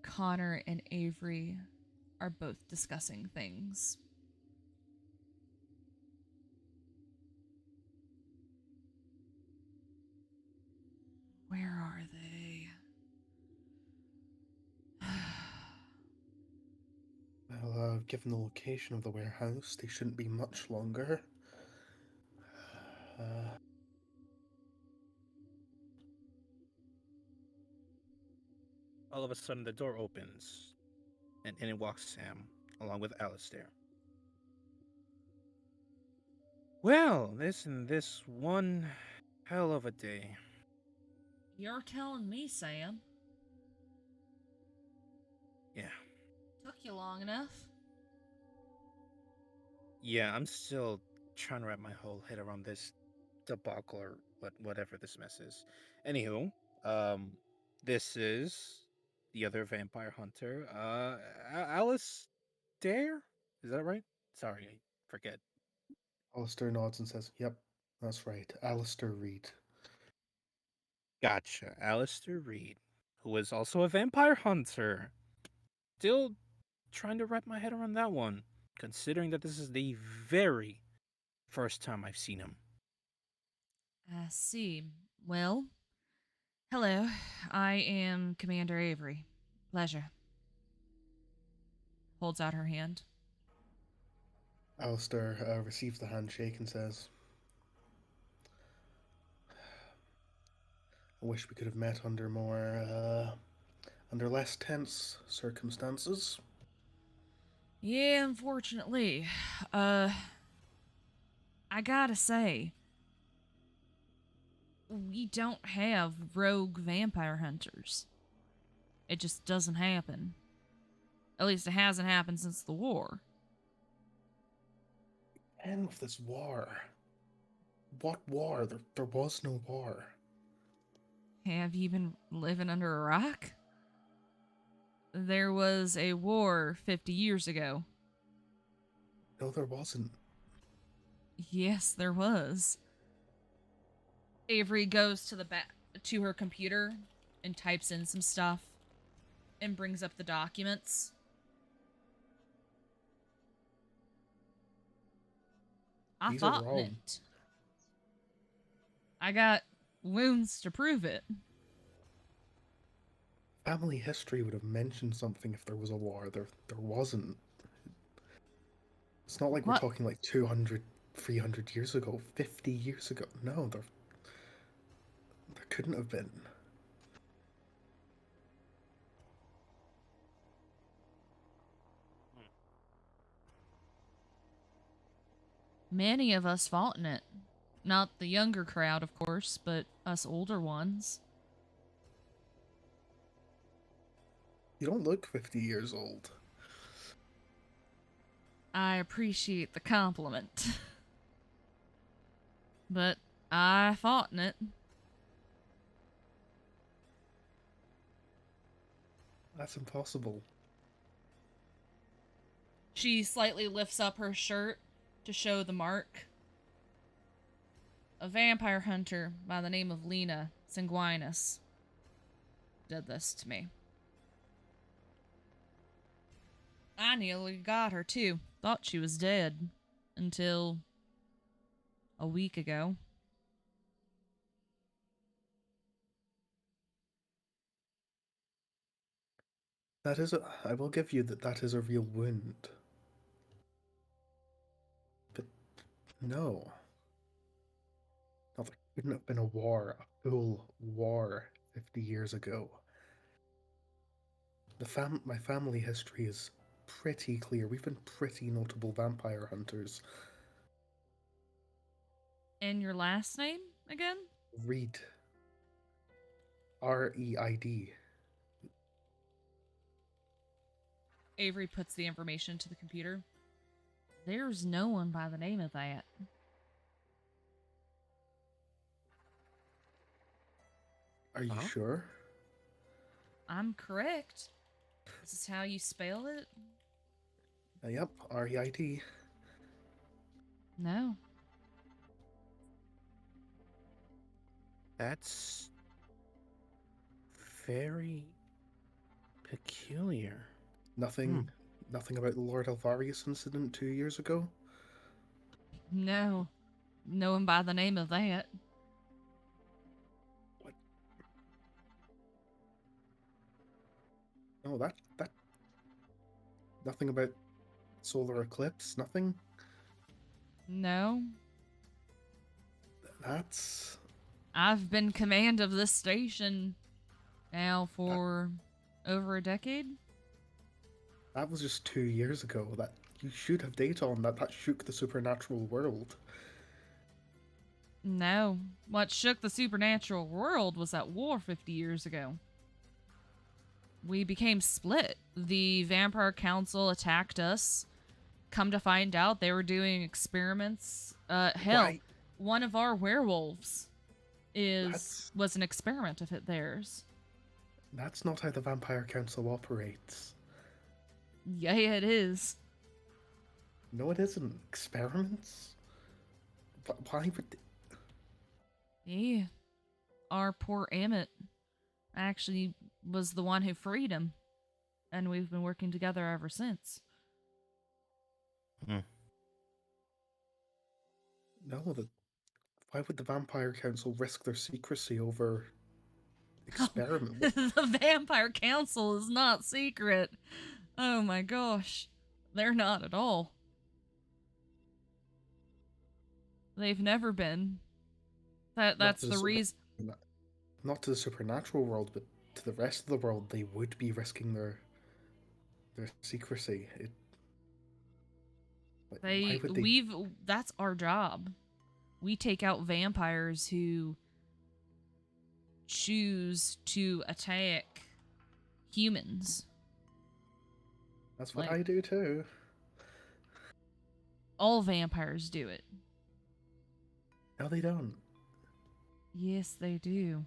Connor and Avery are both discussing things. Where are they? Well, given the location of the warehouse, they shouldn't be much longer. Uh, All of a sudden, the door opens, and in walks Sam, along with Alistair. Well, this one hell of a day. You're telling me, Sam. Yeah. Took you long enough. Yeah, I'm still trying to wrap my whole head around this debacle or whatever this mess is. Anywho, this is the other vampire hunter, Alice Dare? Is that right? Sorry, I forget. Alistair nods and says, "Yep, that's right. Alistair Reed." Gotcha. Alistair Reed, who is also a vampire hunter. Still trying to wrap my head around that one, considering that this is the very first time I've seen him. I see. Well, hello. I am Commander Avery. Pleasure. Holds out her hand. Alistair receives the handshake and says, "I wish we could have met under less tense circumstances." Yeah, unfortunately. I gotta say, we don't have rogue vampire hunters. It just doesn't happen. At least it hasn't happened since the war. End of this war. What war? There was no war. Have you been living under a rock? There was a war 50 years ago. No, there wasn't. Yes, there was. Avery goes to to her computer and types in some stuff and brings up the documents. I These are fought in wrong. it. I got wounds to prove it. Family history would have mentioned something if there was a war. There wasn't. It's not like we're What? talking like 200, 300 years ago, 50 years ago. No, there couldn't have been. Many of us fought in it. Not the younger crowd, of course, but us older ones. You don't look 50 years old. I appreciate the compliment. But I fought in it. That's impossible. She slightly lifts up her shirt to show the mark. A vampire hunter by the name of Lena Sanguinis did this to me. I nearly got her too. Thought she was dead. Until a week ago. I will give you that is a real wound. But no. No, there couldn't have been a war, a full war 50 years ago. My family history is pretty clear. We've been pretty notable vampire hunters. And your last name again? Reed. Reid. Avery puts the information to the computer. There's no one by the name of that. Are you sure? I'm correct. This is how you spell it? Yep, Reid. No. That's very peculiar. Nothing about the Lord Alvarius incident 2 years ago? No. No one by the name of that. What? No, that nothing about solar eclipse, nothing? No. That's I've been command of this station now for over a decade. that was just 2 years ago. That you should have data on that. That shook the supernatural world. No. What shook the supernatural world was that war 50 years ago. We became split. The Vampire Council attacked us. Come to find out, they were doing experiments. Hell, Why? one of our werewolves was an experiment of theirs. That's not how the Vampire Council operates. Yeah, it is. No, it isn't. Experiments? Why would... Yeah. Our poor Emmett actually was the one who freed him. And we've been working together ever since. No, why would the Vampire Council risk their secrecy over experiment? The Vampire Council is not secret. Oh my gosh. They're not at all. They've never been. That's the reason. Not to the supernatural world, but to the rest of the world, they would be risking their secrecy. Why would they? That's our job. We take out vampires who choose to attack humans. That's what I do too. All vampires do it. No, they don't. Yes, they do.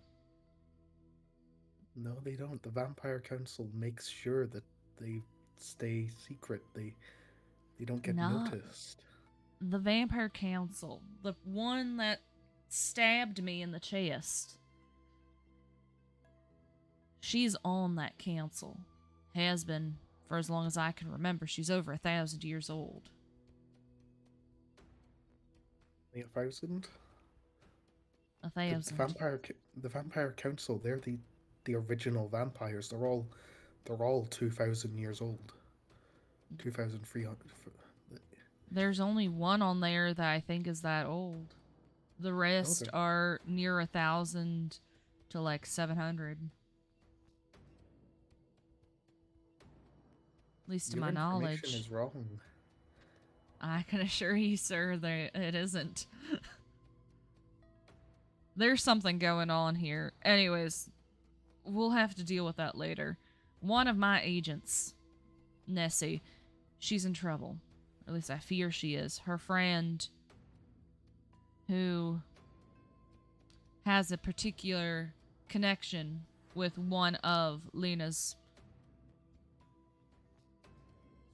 No, they don't. The Vampire Council makes sure that they stay secret. They don't get Not noticed. the Vampire Council. The one that stabbed me in the chest. She's on that council. Has been for as long as I can remember. She's over 1,000 years old. 8,000? The 1,000. Vampire Council, they're the original vampires. They're all 2,000 years old. 2,300. There's only one on there that I think is that old. The rest Okay. are near 1,000 to like 700. At least to Your my information knowledge. is wrong. I can assure you, sir, that it isn't. There's something going on here. Anyways, we'll have to deal with that later. One of my agents, Nessi, she's in trouble. Or at least I fear she is. Her friend, who has a particular connection with one of Lena's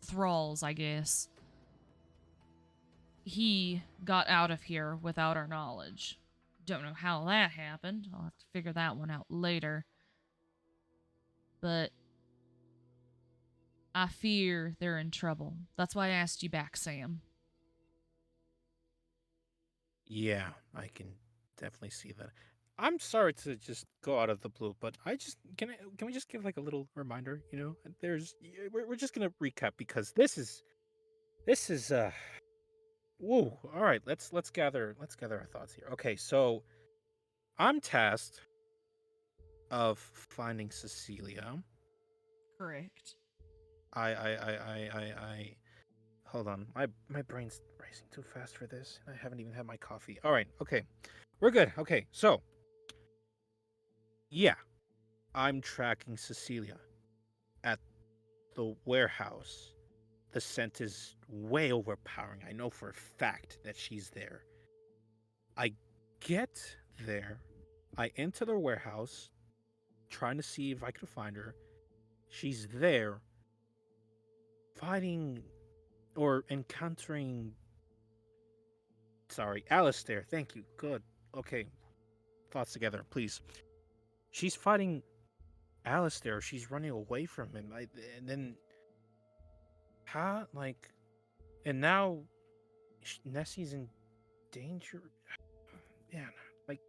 thralls, I guess. He got out of here without our knowledge. Don't know how that happened. I'll have to figure that one out later. But I fear they're in trouble. That's why I asked you back, Sam. Yeah, I can definitely see that. I'm sorry to just go out of the blue, but can we just give like a little reminder? You know, we're just gonna recap because this is whoa. All right, let's gather our thoughts here. Okay, so I'm tasked of finding Cecilia. Correct. I hold on. My brain's racing too fast for this. I haven't even had my coffee. All right, okay. We're good. Okay, so yeah, I'm tracking Cecilia at the warehouse. The scent is way overpowering. I know for a fact that she's there. I get there. I enter the warehouse, trying to see if I can find her. She's there, fighting or encountering. Sorry, Alistair. Thank you. Good. Okay. Thoughts together, please. She's fighting Alistair. She's running away from him. And then. Huh? Like. And now. Nessie's in danger. Man, like.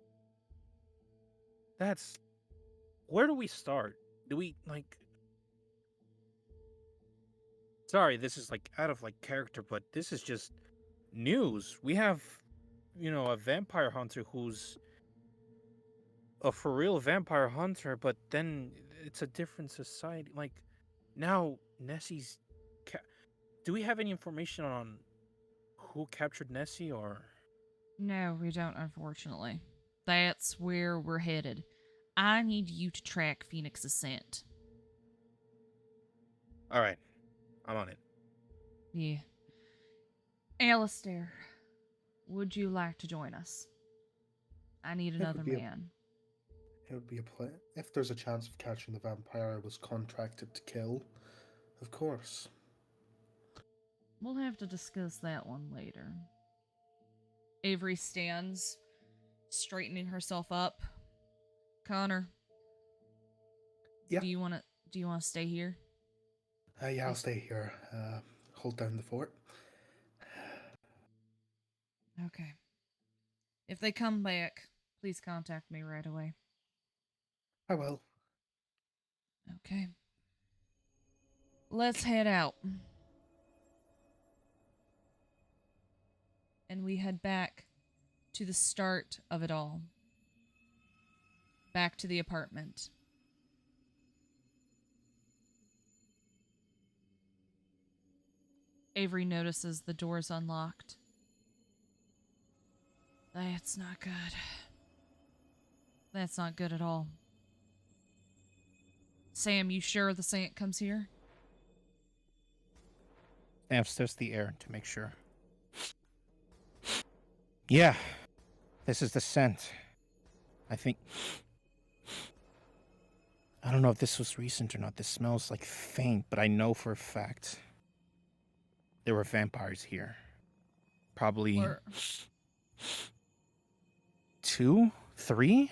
That's. Where do we start? Do we, like. Sorry, this is, like, out of, like, character, but this is just news. We have, a vampire hunter who's a for real vampire hunter, but then it's a different society. Like, now Nessie's. Do we have any information on who captured Nessie or? No, we don't, unfortunately. That's where we're headed. I need you to track Phoenix's scent. All right, I'm on it. Yeah. Alistair, would you like to join us? I need another man. It would be a play. If there's a chance of catching the vampire I was contracted to kill, of course. We'll have to discuss that one later. Avery stands, straightening herself up. Connor, Yeah. do you want to stay here? Yeah, I'll stay here. Hold down the fort. Okay. If they come back, please contact me right away. I will. Okay. Let's head out. And we head back to the start of it all. Back to the apartment. Avery notices the door's unlocked. That's not good. That's not good at all. Sam, you sure the scent comes here? Sniffs the air to make sure. Yeah, this is the scent. I think... I don't know if this was recent or not. This smells like faint, but I know for a fact there were vampires here. Probably Or 2, 3?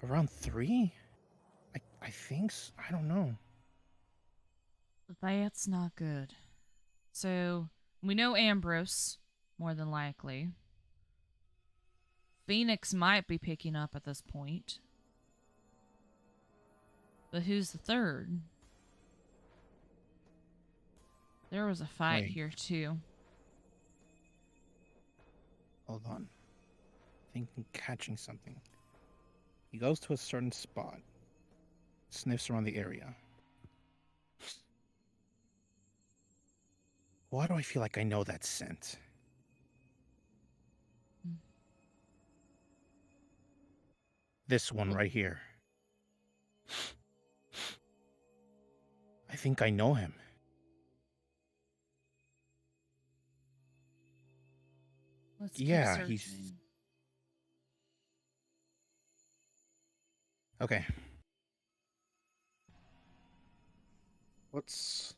Around 3? I think so. I don't know. that's not good. So we know Ambrose, more than likely. Phoenix might be picking up at this point. But who's the third? There was a fight Wait. here too. Hold on. I think I'm catching something. He goes to a certain spot, sniffs around the area. Why do I feel like I know that scent? This one right here. I think I know him. Let's Yeah, keep he's- searching. Okay. What's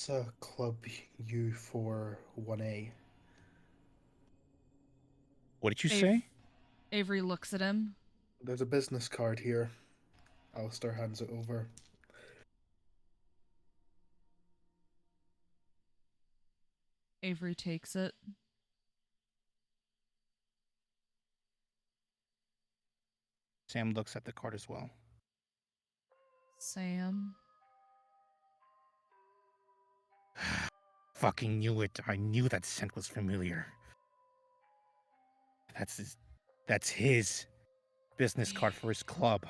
a club U41A? What did you Ave- say? Avery looks at him. There's a business card here. Alistair hands it over. Avery takes it. Sam looks at the card as well. Sam. Fucking knew it. I knew that scent was familiar. That's his business card for his club.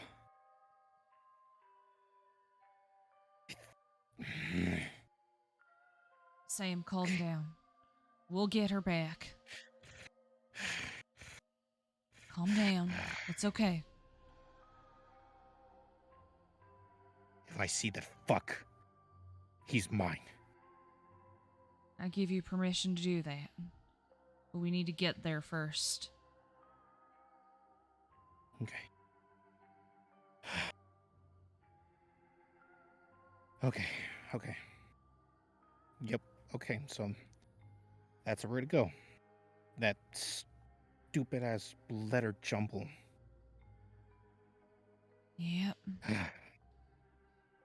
Sam, calm down. We'll get her back. Calm down. It's okay. If I see that fuck, he's mine. I give you permission to do that. But we need to get there first. Okay. Okay. Yep. Okay, so that's where to go. That stupid ass letter jumble. Yep.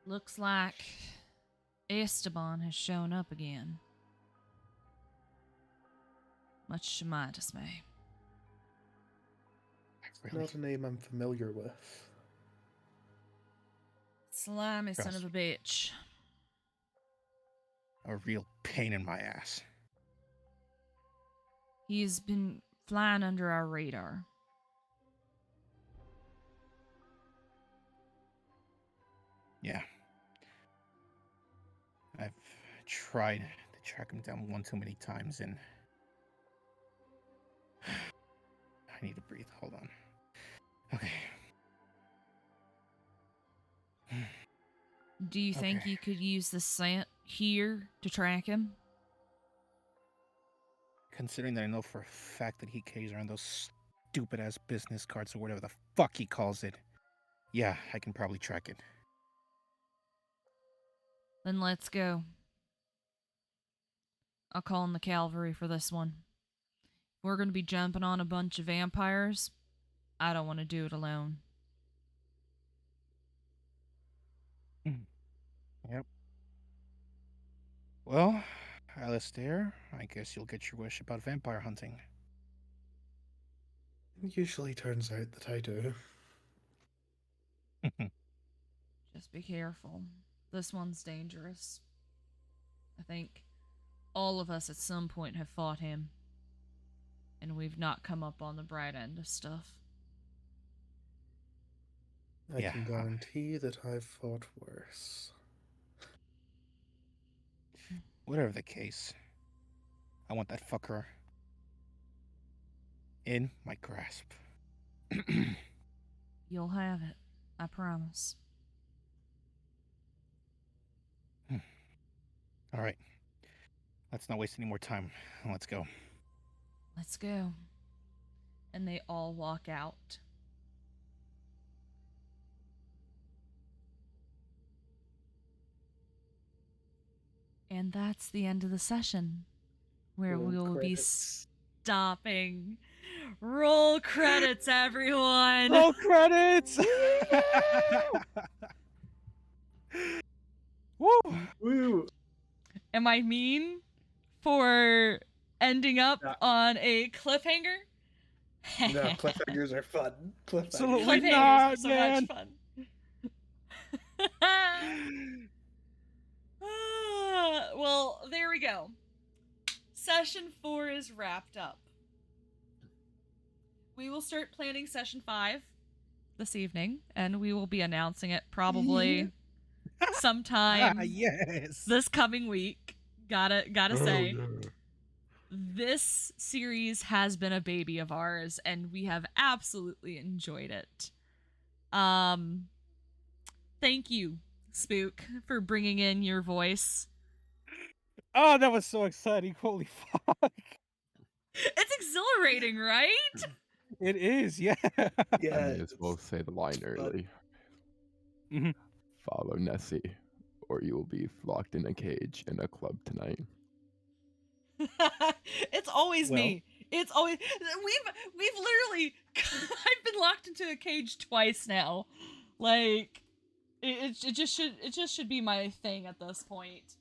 Looks like Esteban has shown up again. Much to my dismay. Really? Not a name I'm familiar with. Slimy son of a bitch. A real pain in my ass. He's been flying under our radar. Yeah. I've tried to track him down one too many times and I need to breathe. Hold on. Okay. Do you think Okay. you could use the scent here to track him? Considering that I know for a fact that he carries around those stupid ass business cards or whatever the fuck he calls it. Yeah, I can probably track it. Then let's go. I'll call in the cavalry for this one. If we're going to be jumping on a bunch of vampires, I don't want to do it alone. Yep. Well, Alistair, I guess you'll get your wish about vampire hunting. It usually turns out that I do. Just be careful. This one's dangerous. I think all of us at some point have fought him, and we've not come up on the bright end of stuff. I Yeah. can guarantee that I've fought worse. Whatever the case, I want that fucker in my grasp. You'll have it. I promise. All right. Let's not waste any more time. Let's go. Let's go. And they all walk out. And that's the end of the session, where Roll we will be credits. stopping. Roll credits, everyone. Roll credits. Woo! Woo! Am I mean for ending up Yeah. on a cliffhanger? No, cliffhangers are fun. Absolutely. Cliffhangers not, are so man. much fun. Well, there we go. Session 4 is wrapped up. We will start planning session 5 this evening, and we will be announcing it probably sometime Yes. this coming week. Gotta say, yeah. this series has been a baby of ours, and we have absolutely enjoyed it. Thank you, Spook, for bringing in your voice. Oh, that was so exciting. Holy fuck. It's exhilarating, right? It is, yeah. Yeah. I may as well say the line early. Mhm. Follow Nessie, or you will be locked in a cage in a club tonight. It's always Well. me. It's always we've literally I've been locked into a cage twice now. Like it just should be my thing at this point.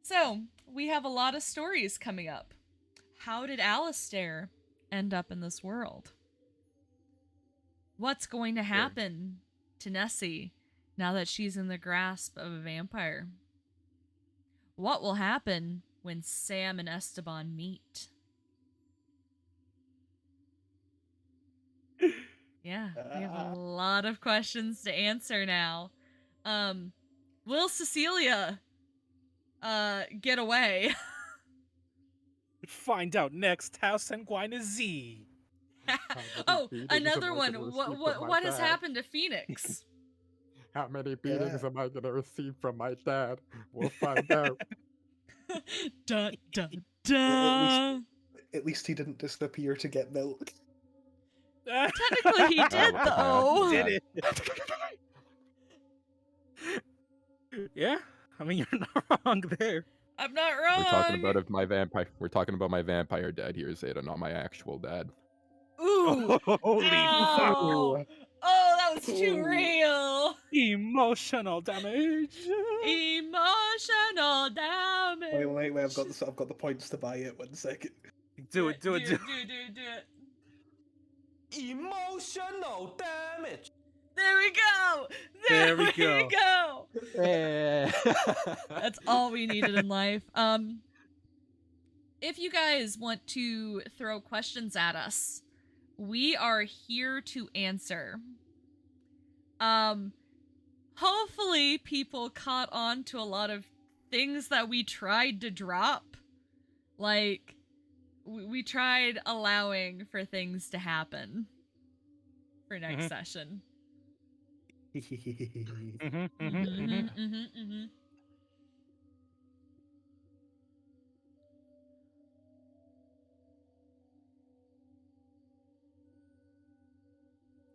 So we have a lot of stories coming up. How did Alistair end up in this world? What's going to happen to Nessie now that she's in the grasp of a vampire? What will happen when Sam and Esteban meet? Yeah, we have a lot of questions to answer now. Will Cecilia get away? Find out next how Sanguinis Z. Oh, another one. What has happened to Phoenix? How many beatings am I gonna receive from my dad? We'll find out. Dun dun dun. At least he didn't disappear to get milk. Technically, he did though. Did it? Yeah, I mean you're not wrong there. I'm not wrong. We're talking about my vampire. We're talking about my vampire dad here, Zeta, not my actual dad. Ooh. Holy fuck! Oh, that was too real. Emotional damage. Emotional damage. Wait! I've got the points to buy it. 1 second. Do it. Do it. Emotional damage. There we go. There we go. That's all we needed in life. If you guys want to throw questions at us, we are here to answer. Hopefully people caught on to a lot of things that we tried to drop. Like, we tried allowing for things to happen for next session.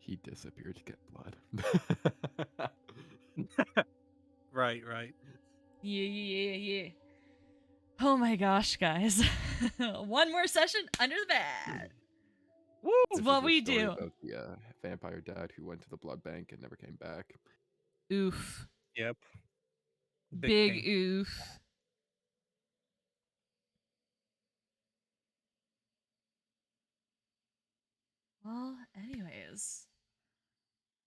He disappeared to get blood. Right. Yeah. Oh my gosh, guys. One more session under the bed. Woo! It's This what is a we story do. About the vampire dad who went to the blood bank and never came back. Oof. Yep. Big pain. oof. Well, anyways.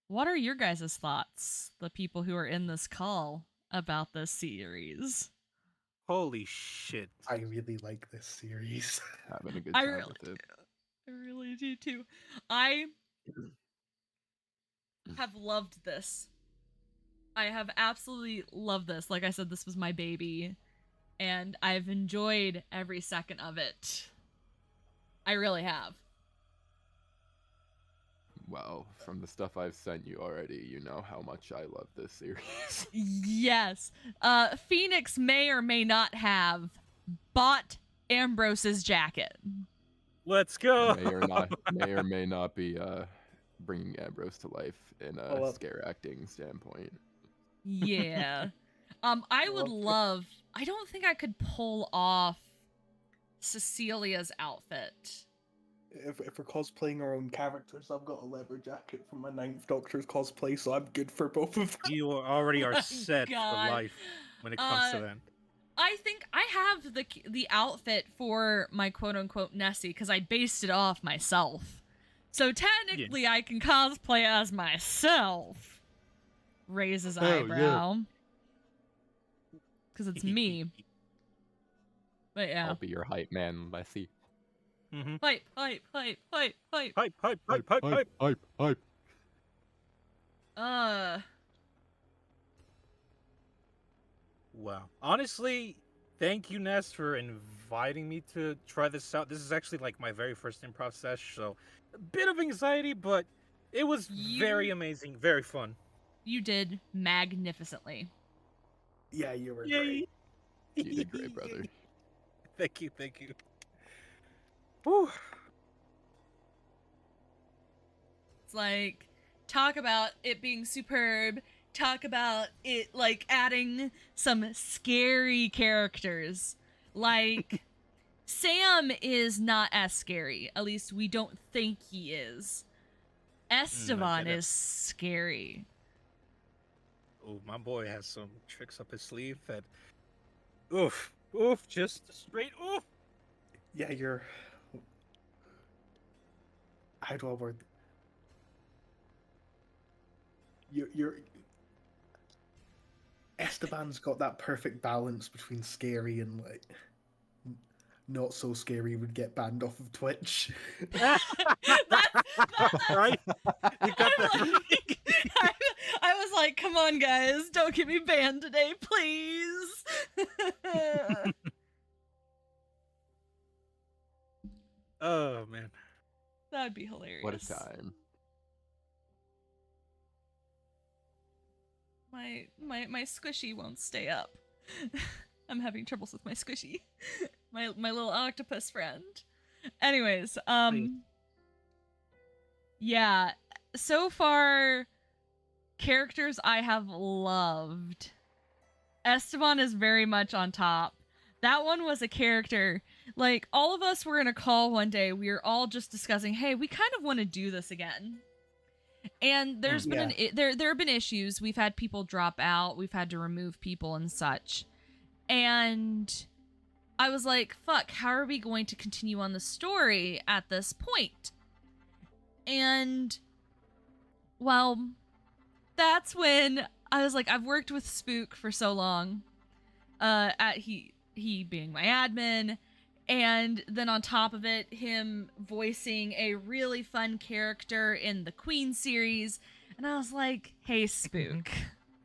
What are your guys' thoughts, the people who are in this call, about this series? Holy shit. I really like this series. Having a good I time really with it. I really do too. I have loved this. I have absolutely loved this. Like I said, this was my baby, and I've enjoyed every second of it. I really have. Well, from the stuff I've sent you already, you know how much I love this series. Yes. Phoenix may or may not have bought Ambrose's jacket. Let's go. May or may not be bringing Ambrose to life in a Oh, well. scare acting standpoint. Yeah. I would Okay. love. I don't think I could pull off Cecilia's outfit. If we're cosplaying our own characters, I've got a leather jacket from my 9th Doctor's cosplay, so I'm good for both of them. You already are My set for God. life when it comes to that. I think I have the outfit for my quote unquote Nessie because I based it off myself. So technically, I can cosplay as myself. Raise his eyebrow. Because it's me. But yeah. I'll be your hype man, Leslie. Mm-hmm. Hype, hype, hype, hype, hype. Hype, hype, hype, hype, hype. Hype, hype. Wow. Honestly, thank you, Ness, for inviting me to try this out. This is actually like my very first improv sesh, so a bit of anxiety, but it was very amazing, very fun. You did magnificently. Yeah, you were Yay. great. You did great, brother. Thank you, thank you. Whew. It's like, talk about it being superb. Talk about it like adding some scary characters. Like, Sam is not as scary. At least we don't think he is. Esteban is scary. Oh, my boy has some tricks up his sleeve that, oof, just straight oof. Yeah, you're. How do I word? You're. Esteban's got that perfect balance between scary and like not so scary would get banned off of Twitch. That's Right? You got that. I was like, come on, guys, don't get me banned today, please. Oh, man. That'd be hilarious. What a time. My squishy won't stay up. I'm having troubles with my squishy. my little octopus friend. Anyways, yeah, so far characters I have loved. Esteban is very much on top. That one was a character. Like, all of us were in a call one day. We were all just discussing, hey, we kind of want to do this again. And there's been there have been issues. We've had people drop out. We've had to remove people and such. And I was like, fuck, how are we going to continue on the story at this point? And, well, that's when I was like, I've worked with Spook for so long. He being my admin. And then on top of it, him voicing a really fun character in the Queen series. And I was like, hey, Spook,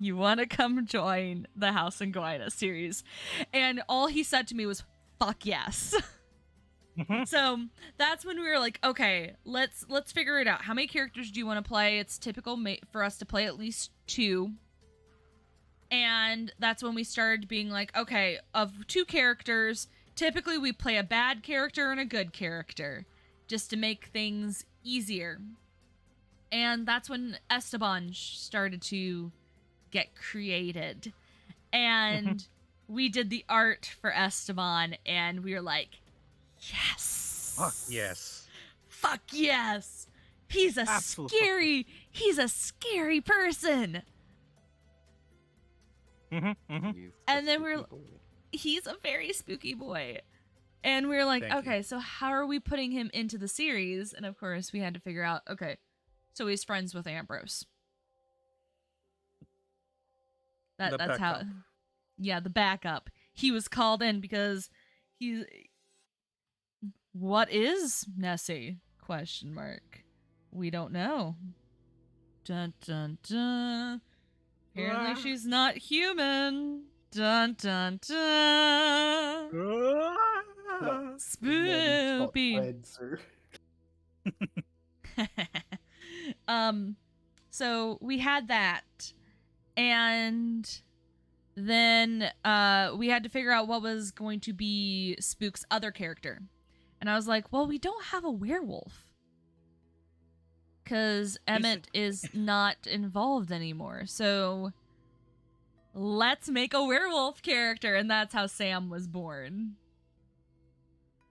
you want to come join the House and Guina series? And all he said to me was, fuck yes. So that's when we were like, okay, let's figure it out. How many characters do you want to play? It's typical for us to play at least 2. And that's when we started being like, okay, of 2 characters, typically we play a bad character and a good character just to make things easier. And that's when Esteban started to get created. And we did the art for Esteban and we were like, yes. Fuck yes. Fuck yes. He's a scary person. And then he's a very spooky boy. And we were like, okay, so how are we putting him into the series? And of course, we had to figure out, okay, so he's friends with Ambrose. That's how. Yeah, the backup. He was called in because what is Nessie? ? We don't know. Dun dun dun. Apparently she's not human. Dun dun dun. Spoopy. So we had that, and then we had to figure out what was going to be Spook's other character. And I was like, well, we don't have a werewolf. Because Emmett is not involved anymore. So let's make a werewolf character. And that's how Sam was born.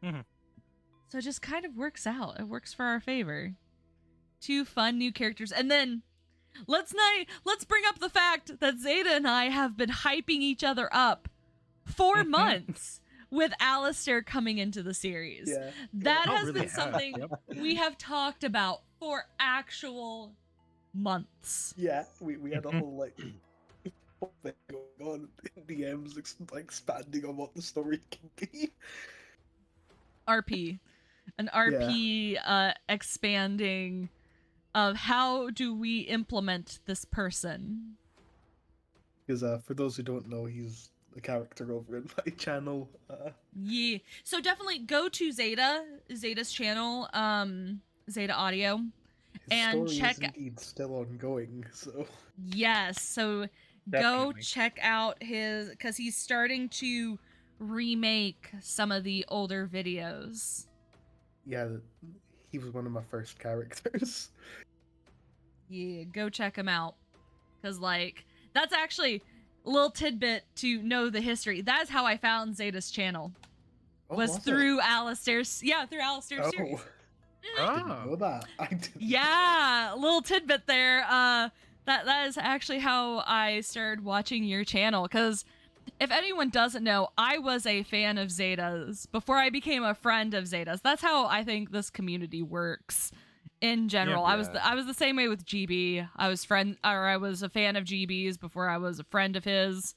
Mm-hmm. So it just kind of works out. It works for our favor. 2 fun new characters. And then let's bring up the fact that Zeta and I have been hyping each other up for months with Alistair coming into the series. Yeah. That has really been something we have talked about for actual months. Yeah, we had a whole like whole thing going on in DMs, expanding on what the story can be. RP. An RP expanding of how do we implement this person. Because for those who don't know, he's a character over in my channel. Yeah. So definitely go to Zeta's channel, Zeta Audio. His And story check- is indeed still ongoing, so Yes. So go check out his, because he's starting to remake some of the older videos. yeah, he was one of my first characters. Yeah, go check him out. Because, like, that's actually a little tidbit to know the history. That's how I found Zeta's channel. Oh, was it? through Alistair's series. I didn't know that. I didn't. Yeah, little tidbit there. That is actually how I started watching your channel. Because if anyone doesn't know, I was a fan of Zeta's before I became a friend of Zeta's. That's how I think this community works in general. Yeah. I was the same way with GB. I was a fan of GB's before I was a friend of his.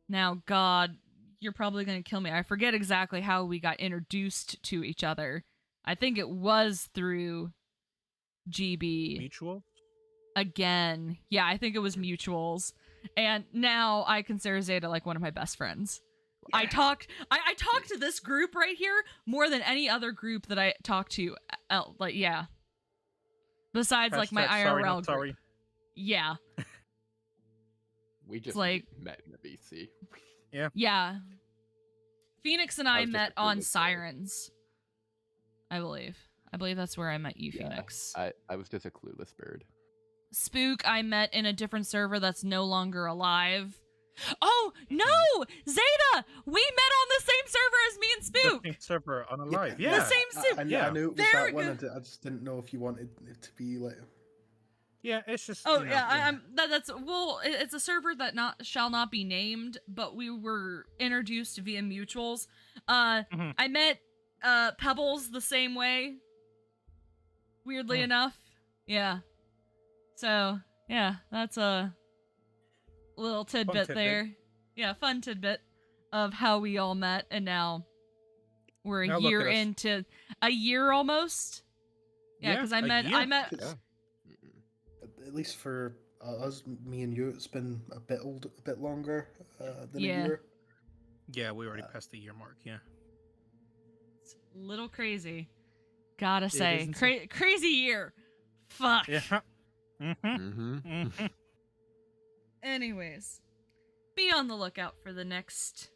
Now, God, you're probably gonna kill me. I forget exactly how we got introduced to each other. I think it was through GB. Mutual? Again. Yeah, I think it was mutuals. And now I consider Zeta like one of my best friends. Yeah. I talk to this group right here more than any other group that I talk to. Besides like my Hashtag IRL sorry, not group. sorry. Yeah. We just like- met in the VC. Yeah. Phoenix and I I was just met a on clueless boy. Sirens. I believe that's where I met you, Yeah. Phoenix. I was just a clueless bird. Spook I met in a different server that's no longer alive. Oh, no! Zeta! We met on the same server as me and Spook! The same server on a Yeah. live. The Yeah. same server! I Yeah. knew it was There that one. we I just didn't know if you wanted it to be like. Yeah, it's just. Oh you know, yeah, I'm it's a server that shall not be named, but we were introduced via mutuals. Mhm. I met Pebbles the same way. Weirdly Hmm. enough. Yeah. So, yeah, that's a little tidbit tidbit. there. Yeah, fun tidbit of how we all met, and now we're a Now look year at us. into a year almost. Yeah, because I a met year. Yeah. At least for us, me and you, it's been a bit longer than Yeah. a year. Yeah, we already passed the year mark. Yeah. It's a little crazy. Gotta It say, isn't crazy year. Fuck. Yeah. Mm-hmm. Mm-hmm. Mm-hmm. Anyways, be on the lookout for the next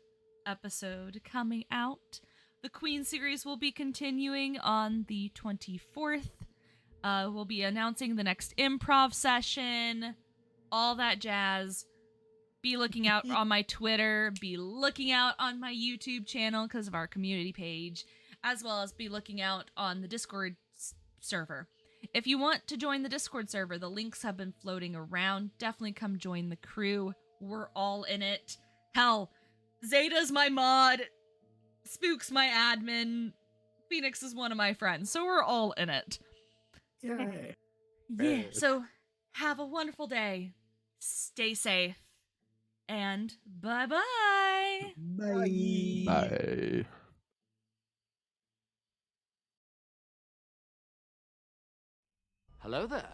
episode coming out. The Queen series will be continuing on the 24th. We'll be announcing the next improv session, all that jazz. Be looking out on my Twitter, be looking out on my YouTube channel because of our community page, as well as be looking out on the Discord server. If you want to join the Discord server, the links have been floating around. Definitely come join the crew. We're all in it. Hell, Zeta's my mod, Spook's my admin, Phoenix is one of my friends, so we're all in it. Yay. Yeah, so have a wonderful day. Stay safe. And bye-bye. Bye. Bye. Hello there.